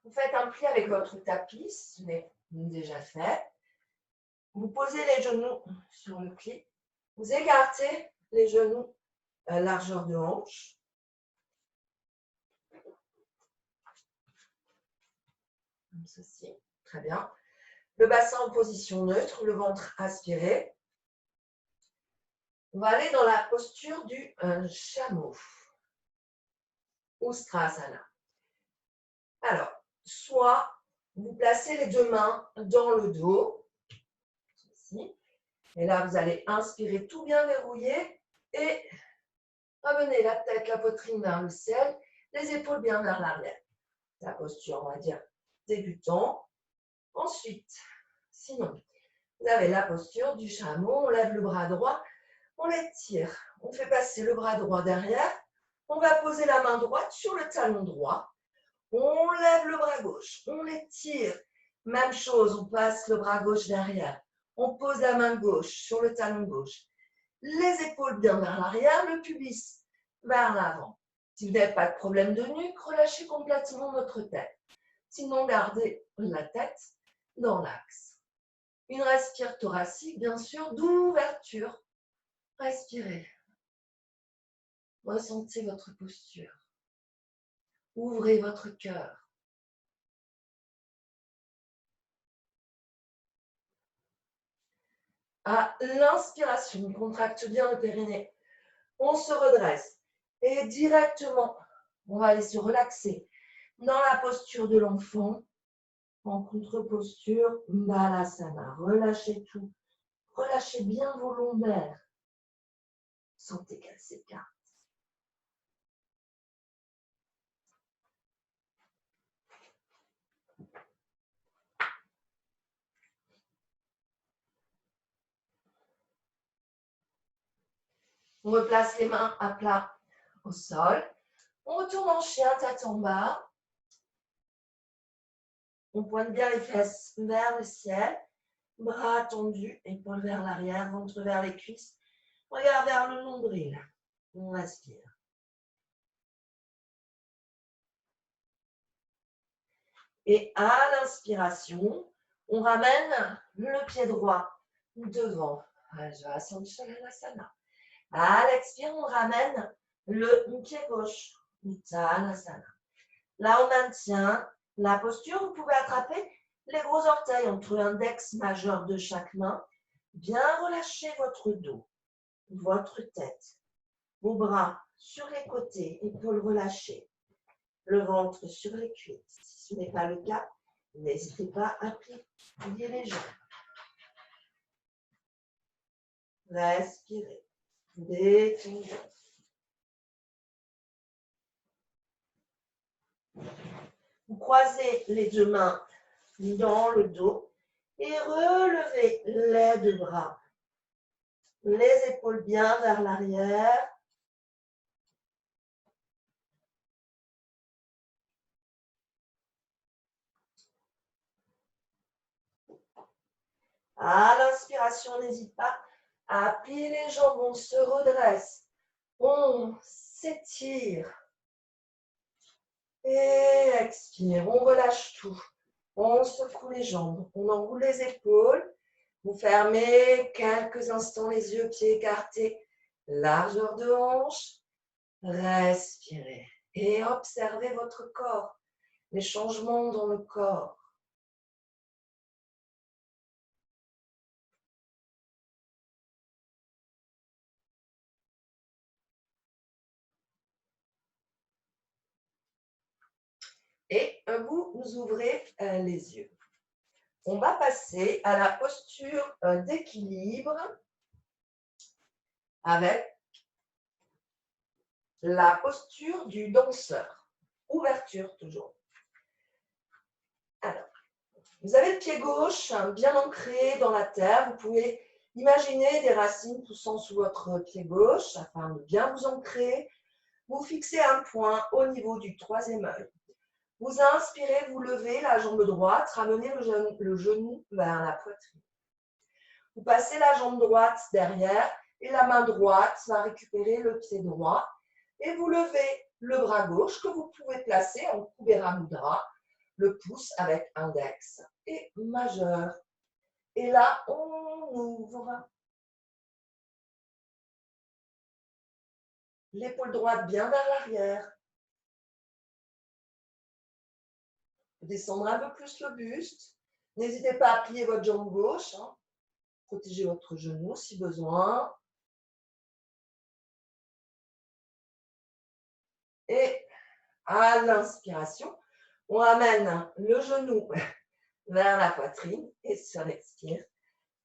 Vous faites un pli avec votre tapis, ce n'est déjà fait. Vous posez les genoux sur le pli. Vous écartez les genoux à largeur de hanche. Comme ceci. Très bien. Le bassin en position neutre, le ventre aspiré. On va aller dans la posture du chameau. Ustrasana. Alors, soit vous placez les deux mains dans le dos, ceci, et là vous allez inspirer tout bien verrouiller et ramener la tête, la poitrine vers le ciel, les épaules bien vers l'arrière. La posture, on va dire, débutant. Ensuite, sinon, vous avez la posture du chameau, on lève le bras droit, on l'étire, on fait passer le bras droit derrière, on va poser la main droite sur le talon droit, on lève le bras gauche, on l'étire, même chose, on passe le bras gauche derrière, on pose la main gauche sur le talon gauche, les épaules bien vers l'arrière, le pubis vers l'avant. Si vous n'avez pas de problème de nuque, relâchez complètement votre tête. Sinon, gardez la tête dans l'axe. Une respire thoracique, bien sûr, d'ouverture. Respirez. Ressentez votre posture. Ouvrez votre cœur. À l'inspiration, on contracte bien le périnée. On se redresse et directement, on va aller se relaxer dans la posture de l'enfant, en contre-posture, Balasana. Relâchez tout. Relâchez bien vos lombaires. Sentez qu'elle s'écarte. On replace les mains à plat au sol. On retourne en chien, tête en bas. On pointe bien les fesses vers le ciel. Bras tendus, épaules vers l'arrière, ventre vers les cuisses. Regard vers le nombril. On respire. Et à l'inspiration, on ramène le pied droit devant. Vajrasanshalasana. À l'expire, on ramène le pied gauche. Uttanasana. Là, on maintient la posture. Vous pouvez attraper les gros orteils entre l'index majeur de chaque main. Bien relâcher votre dos, votre tête, vos bras sur les côtés, épaules relâchées, le ventre sur les cuisses. Si ce n'est pas le cas, n'hésitez pas à plier les jambes. Respirez, détendez. Vous croisez les deux mains dans le dos et relevez les deux bras. Les épaules bien vers l'arrière. À l'inspiration, n'hésite pas à plier les jambes, on se redresse, on s'étire. Et expire, on relâche tout. On secoue les jambes, on enroule les épaules. Vous fermez quelques instants les yeux, pieds écartés, largeur de hanche. Respirez et observez votre corps, les changements dans le corps. Et vous ouvrez les yeux. On va passer à la posture d'équilibre avec la posture du danseur. Ouverture toujours. Alors, vous avez le pied gauche bien ancré dans la terre. Vous pouvez imaginer des racines poussant sous votre pied gauche afin de bien vous ancrer. Vous fixez un point au niveau du troisième œil. Vous inspirez, vous levez la jambe droite, ramenez le genou vers la poitrine. Vous passez la jambe droite derrière et la main droite va récupérer le pied droit. Et vous levez le bras gauche que vous pouvez placer en Kubera Mudra, le pouce avec index et majeur. Et là, on ouvre. L'épaule droite bien vers l'arrière. Descendre un peu plus le buste. N'hésitez pas à plier votre jambe gauche. Protégez votre genou si besoin. Et à l'inspiration, on ramène le genou vers la poitrine et sur l'expire,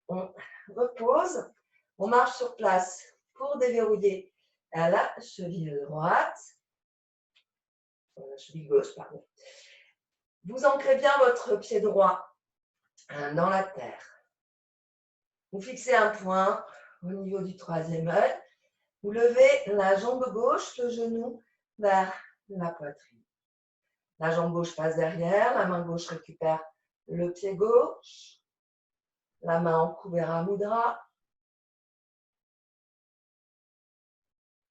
on repose. On marche sur place pour déverrouiller la cheville droite, cheville gauche, pardon. Vous ancrez bien votre pied droit dans la terre. Vous fixez un point au niveau du troisième œil. Vous levez la jambe gauche, le genou vers la poitrine. La jambe gauche passe derrière, la main gauche récupère le pied gauche, la main en Kubera Mudra.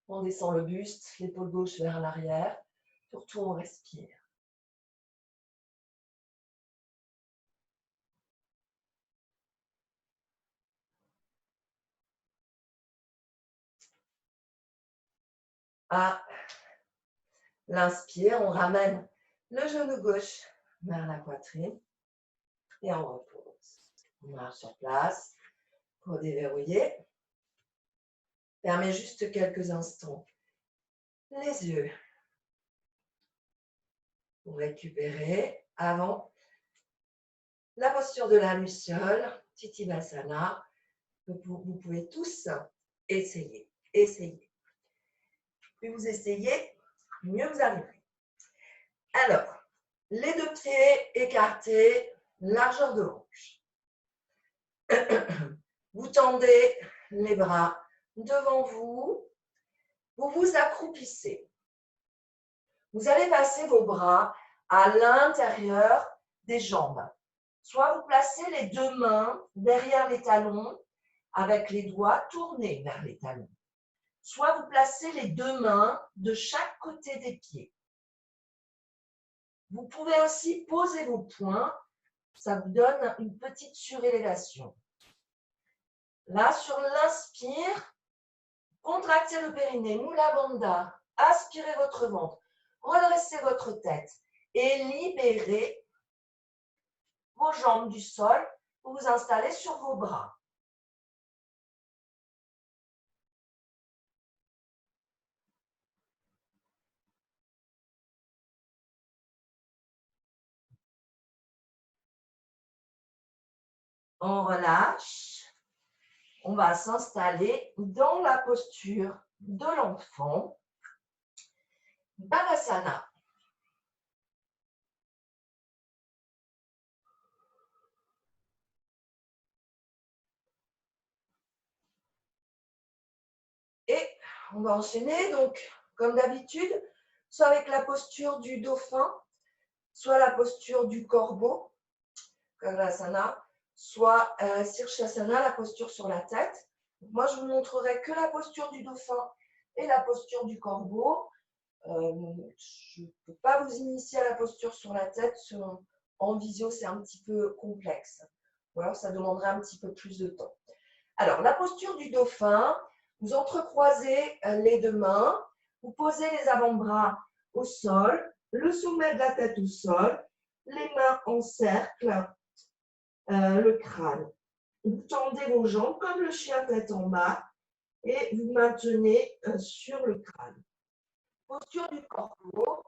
On descend le buste, l'épaule gauche vers l'arrière. Surtout, on respire. À l'inspire, on ramène le genou gauche vers la poitrine et on repose. On marche sur place pour déverrouiller. Fermez juste quelques instants les yeux. Vous récupérez avant la posture de la luciole, Titibasana. Vous pouvez tous essayer. Essayez. Plus vous essayez, mieux vous arriverez. Alors, les deux pieds écartés, largeur de hanche. Vous tendez les bras devant vous. Vous vous accroupissez. Vous allez passer vos bras à l'intérieur des jambes. Soit vous placez les deux mains derrière les talons avec les doigts tournés vers les talons. Soit vous placez les deux mains de chaque côté des pieds. Vous pouvez aussi poser vos poings. Ça vous donne une petite surélévation. Là, sur l'inspire, contractez le périnée, Mula Bandha. Aspirez votre ventre. Redressez votre tête et libérez vos jambes du sol pour vous installer sur vos bras. On relâche. On va s'installer dans la posture de l'enfant. Balasana. on va enchaîner. Donc, comme d'habitude, soit avec la posture du dauphin, soit la posture du corbeau, Kangasana, soit Sirsasana, la posture sur la tête. Moi, je vous montrerai que la posture du dauphin et la posture du corbeau. Je ne peux pas vous initier à la posture sur la tête. En visio, c'est un petit peu complexe. Ou alors, ça demanderait un petit peu plus de temps. Alors, la posture du dauphin, vous entrecroisez les deux mains, vous posez les avant-bras au sol, le sommet de la tête au sol, les mains en cercle, le crâne. Vous tendez vos jambes comme le chien tête en bas et vous maintenez sur le crâne. Posture du corbeau,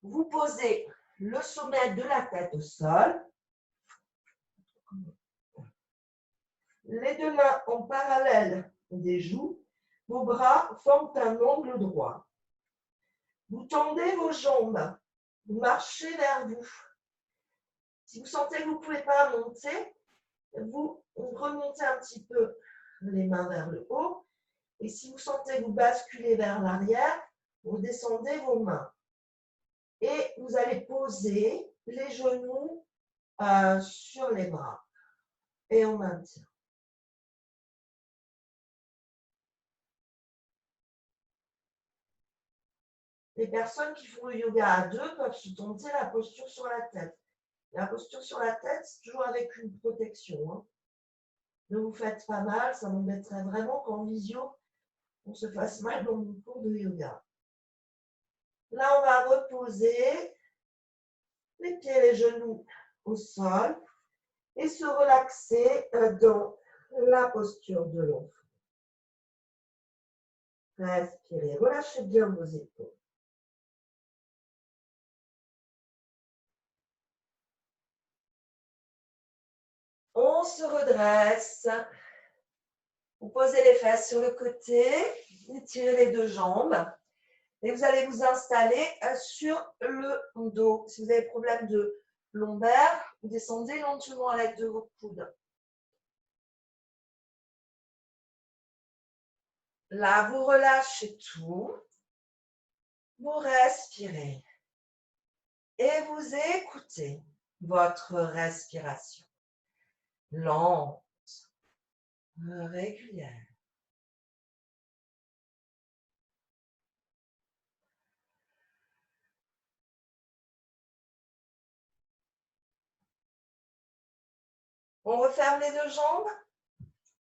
vous posez le sommet de la tête au sol, les deux mains en parallèle des joues, vos bras forment un angle droit. Vous tendez vos jambes, vous marchez vers vous. Si vous sentez que vous ne pouvez pas monter, vous remontez un petit peu les mains vers le haut. Et si vous sentez que vous basculez vers l'arrière, vous descendez vos mains. Et vous allez poser les genoux sur les bras. Et on maintient. Les personnes qui font le yoga à deux peuvent se tenter la posture sur la tête. La posture sur la tête, c'est toujours avec une protection. Hein. Ne vous faites pas mal, ça m'embêterait vraiment qu'en visio, on se fasse mal dans mon cours de yoga. Là, on va reposer les pieds et les genoux au sol et se relaxer dans la posture de l'enfant. Respirez, relâchez bien vos épaules. On se redresse. Vous posez les fesses sur le côté, étirez les deux jambes et vous allez vous installer sur le dos. Si vous avez problème de lombaire, descendez lentement à l'aide de vos coudes. Là, vous relâchez tout. Vous respirez et vous écoutez votre respiration lente, régulière. On referme les deux jambes,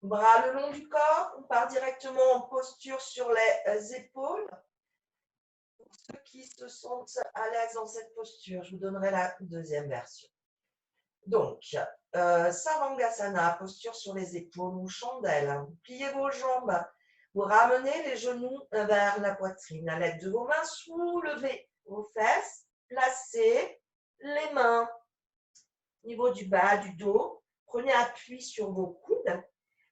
bras le long du corps, on part directement en posture sur les épaules. Pour ceux qui se sentent à l'aise dans cette posture, je vous donnerai la deuxième version. Donc, Savangasana, posture sur les épaules ou chandelle. Vous pliez vos jambes, vous ramenez les genoux vers la poitrine. À l'aide de vos mains, soulevez vos fesses, placez les mains au niveau du bas du dos. Prenez appui sur vos coudes.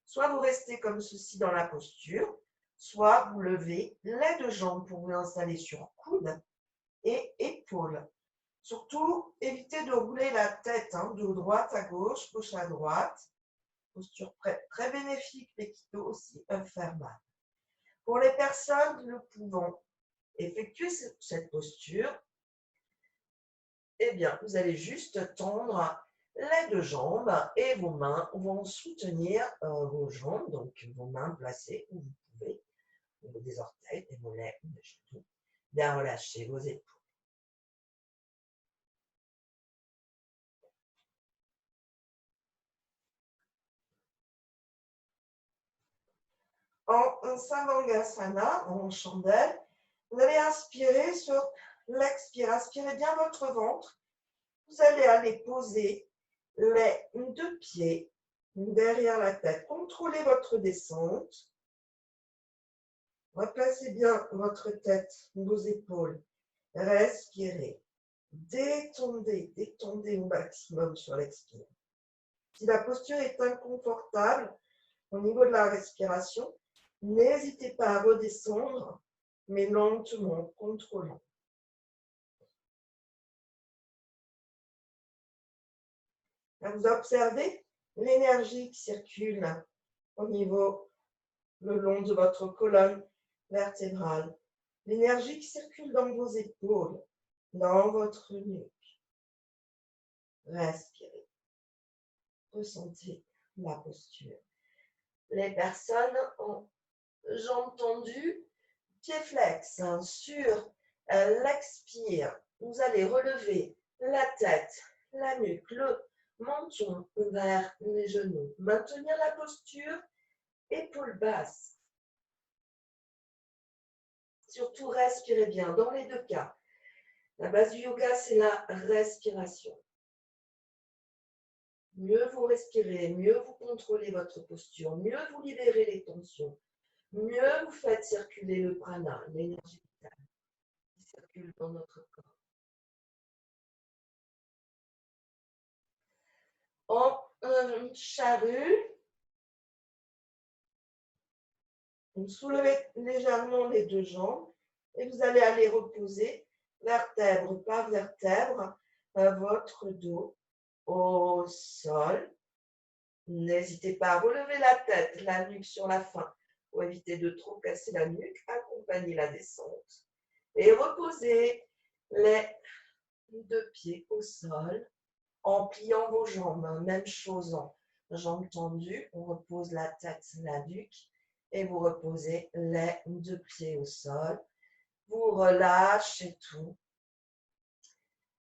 Soit vous restez comme ceci dans la posture, soit vous levez les deux jambes pour vous installer sur coude et épaules. Surtout, évitez de rouler la tête de droite à gauche, gauche à droite. Posture très bénéfique, mais qui peut aussi faire mal. Pour les personnes ne pouvant effectuer cette posture, eh bien, vous allez juste tendre les deux jambes et vos mains vont soutenir vos jambes, donc vos mains placées où vous pouvez, au niveau des orteils, des mollets, des genoux. Bien relâcher vos épaules. En Savangasana, en chandelle, vous allez inspirer sur l'expire. Aspirez bien votre ventre. Vous allez aller poser les deux pieds derrière la tête. Contrôlez votre descente. Replacez bien votre tête, vos épaules. Respirez. Détendez au maximum sur l'expire. Si la posture est inconfortable au niveau de la respiration, n'hésitez pas à redescendre, mais lentement, contrôlant. Vous observez l'énergie qui circule au niveau le long de votre colonne vertébrale. L'énergie qui circule dans vos épaules, dans votre nuque. Respirez. Ressentez la posture. Les personnes ont jambes tendues, pieds flex sur l'expire. Vous allez relever la tête, la nuque, le menton vers les genoux. Maintenir la posture, épaules basses. Surtout, respirez bien dans les deux cas. La base du yoga, c'est la respiration. Mieux vous respirez, mieux vous contrôlez votre posture, mieux vous libérez les tensions, mieux vous faites circuler le prana, l'énergie vitale qui circule dans notre corps. En charrue, vous soulevez légèrement les deux jambes et vous allez aller reposer vertèbre par vertèbre votre dos au sol. N'hésitez pas à relever la tête, la nuque sur la fin pour éviter de trop casser la nuque. Accompagnez la descente et reposez les deux pieds au sol en pliant vos jambes. Même chose en jambes tendues. On repose la tête, la nuque et vous reposez les deux pieds au sol. Vous relâchez tout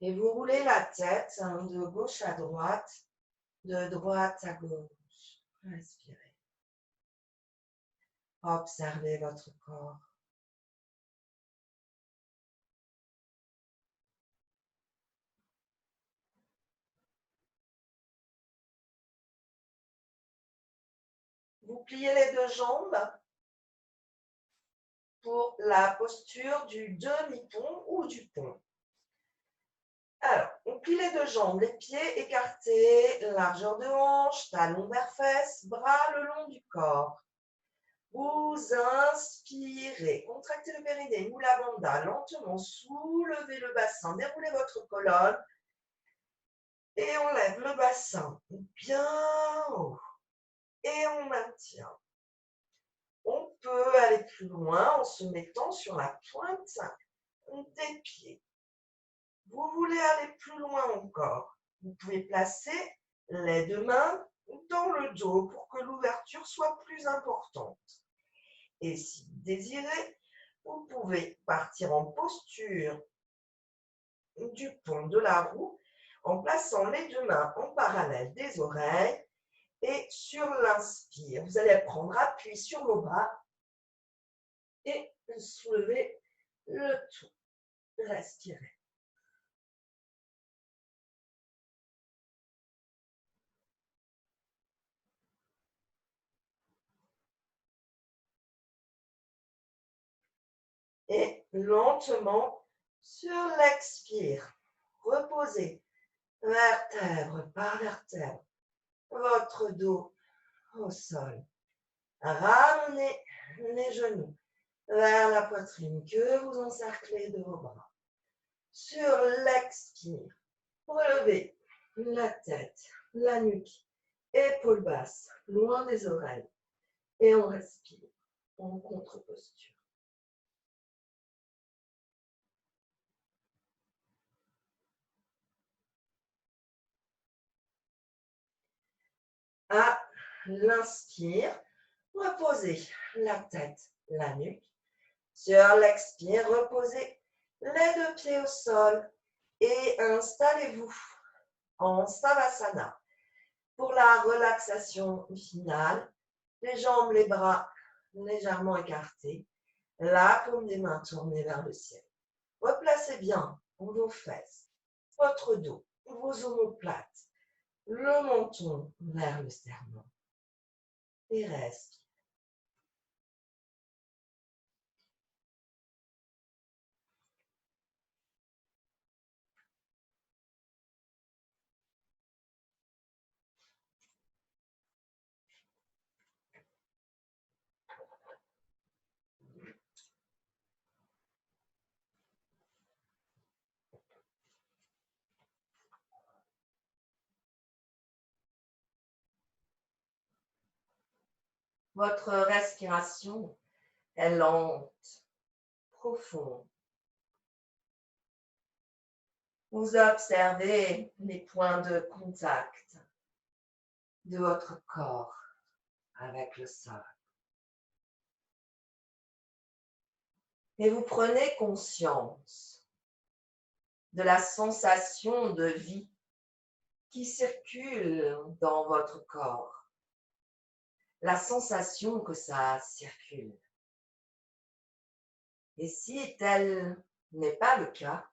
et vous roulez la tête de gauche à droite, de droite à gauche. Respirez. Observez votre corps. Vous pliez les deux jambes pour la posture du demi-pont ou du pont. Alors, on plie les deux jambes, les pieds écartés, largeur de hanche, talons vers fesses, bras le long du corps. Vous inspirez, contractez le périnée, Mula Bandha, lentement soulevez le bassin, déroulez votre colonne et on lève le bassin bien haut et on maintient. On peut aller plus loin en se mettant sur la pointe des pieds. Vous voulez aller plus loin encore. Vous pouvez placer les deux mains dans le dos pour que l'ouverture soit plus importante. Et si vous désirez, vous pouvez partir en posture du pont de la roue en plaçant les deux mains en parallèle des oreilles et sur l'inspire. Vous allez prendre appui sur vos bras et soulever le tout. Respirez. Et lentement, sur l'expire, reposez vertèbre par vertèbre votre dos au sol. Ramenez les genoux vers la poitrine que vous encerclez de vos bras. Sur l'expire, relevez la tête, la nuque, épaules basses, loin des oreilles. Et on respire en contre-posture. À l'inspire, reposez la tête, la nuque. Sur l'expire, reposez les deux pieds au sol et installez-vous en Savasana. Pour la relaxation finale, les jambes, les bras légèrement écartés, la paume des mains tournée vers le ciel. Replacez bien vos fesses, votre dos, vos omoplates, le menton vers le sternum. Et respirez. Votre respiration est lente, profonde. Vous observez les points de contact de votre corps avec le sol. Et vous prenez conscience de la sensation de vie qui circule dans votre corps. La sensation que ça circule. Et si tel n'est pas le cas,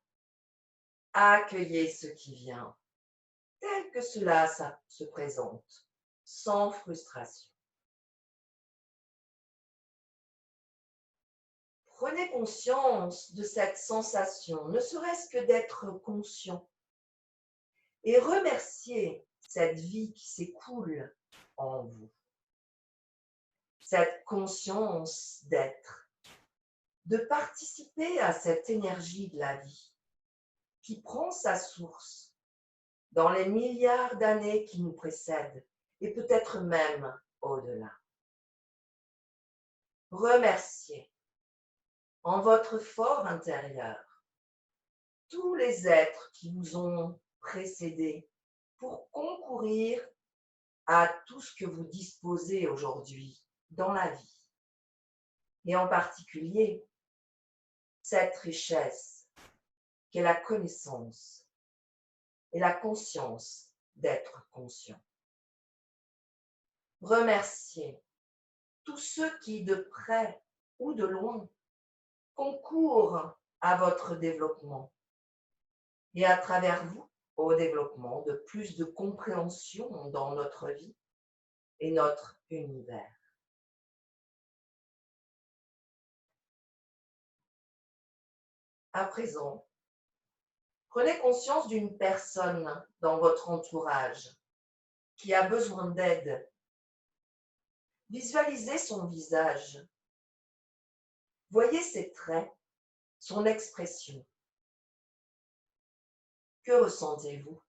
accueillez ce qui vient, tel que cela se présente, sans frustration. Prenez conscience de cette sensation, ne serait-ce que d'être conscient, et remerciez cette vie qui s'écoule en vous, cette conscience d'être, de participer à cette énergie de la vie qui prend sa source dans les milliards d'années qui nous précèdent et peut-être même au-delà. Remerciez en votre fort intérieur tous les êtres qui vous ont précédés pour concourir à tout ce que vous disposez aujourd'hui dans la vie. Et en particulier, cette richesse qu'est la connaissance et la conscience d'être conscient. Remerciez tous ceux qui, de près ou de loin, concourent à votre développement et à travers vous au développement de plus de compréhension dans notre vie et notre univers. À présent, prenez conscience d'une personne dans votre entourage qui a besoin d'aide. Visualisez son visage. Voyez ses traits, son expression. Que ressentez-vous?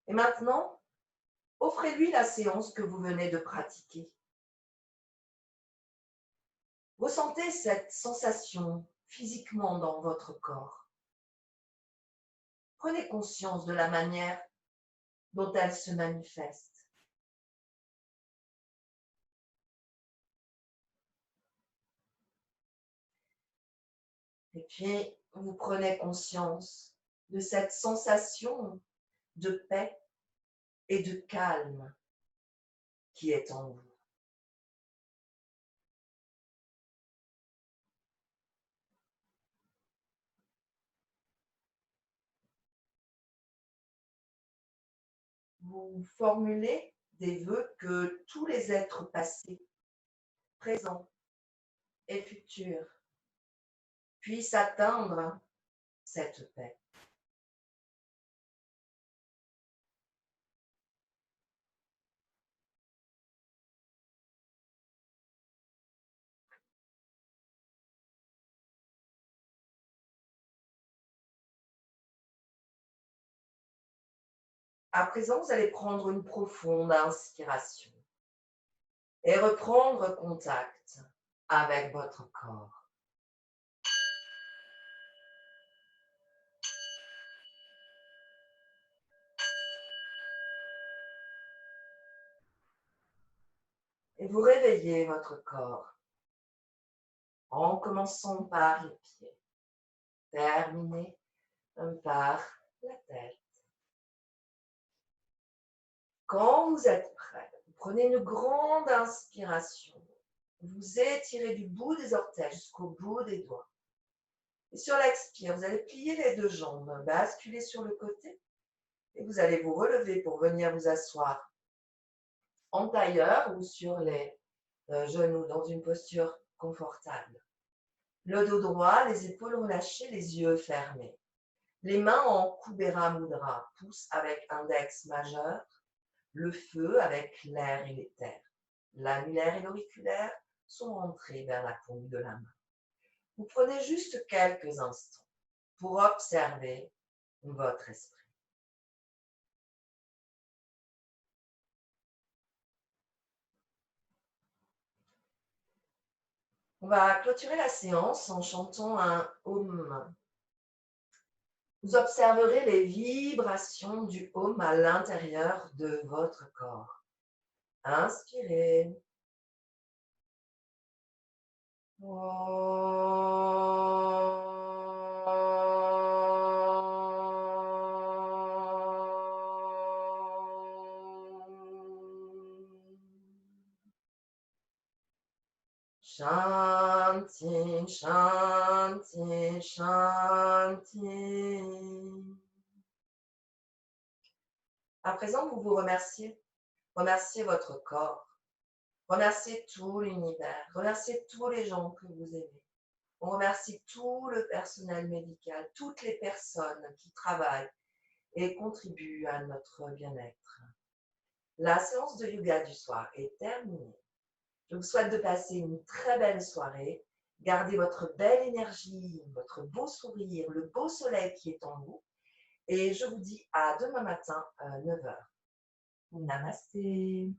Et maintenant, offrez-lui la séance que vous venez de pratiquer. Ressentez cette sensation physiquement dans votre corps. Prenez conscience de la manière dont elle se manifeste. Et puis, vous prenez conscience de cette sensation de paix et de calme qui est en vous. Vous formulez des vœux que tous les êtres passés, présents et futurs puissent atteindre cette paix. À présent, vous allez prendre une profonde inspiration et reprendre contact avec votre corps. Et vous réveillez votre corps en commençant par les pieds. Terminez par la tête. Quand vous êtes prêt, vous prenez une grande inspiration. Vous étirez du bout des orteils jusqu'au bout des doigts. Et sur l'expire, vous allez plier les deux jambes, basculer sur le côté et vous allez vous relever pour venir vous asseoir en tailleur ou sur les genoux dans une posture confortable. Le dos droit, les épaules relâchées, les yeux fermés. Les mains en Kubera Mudra, pouce avec index majeur, le feu avec l'air et l'éther. L'annulaire et l'auriculaire sont rentrés vers la paume de la main. Vous prenez juste quelques instants pour observer votre esprit. va clôturer la séance en chantant un Om. Vous observerez les vibrations du Om à l'intérieur de votre corps. Inspirez. Shanti, Shanti, Shanti. À présent, vous vous remerciez. Remerciez votre corps. Remerciez tout l'univers. Remerciez tous les gens que vous aimez. On remercie tout le personnel médical, toutes les personnes qui travaillent et contribuent à notre bien-être. La séance de yoga du soir est terminée. Je vous souhaite de passer une très belle soirée. Gardez votre belle énergie, votre beau sourire, le beau soleil qui est en vous. Et je vous dis à demain matin à 9 h. Namasté.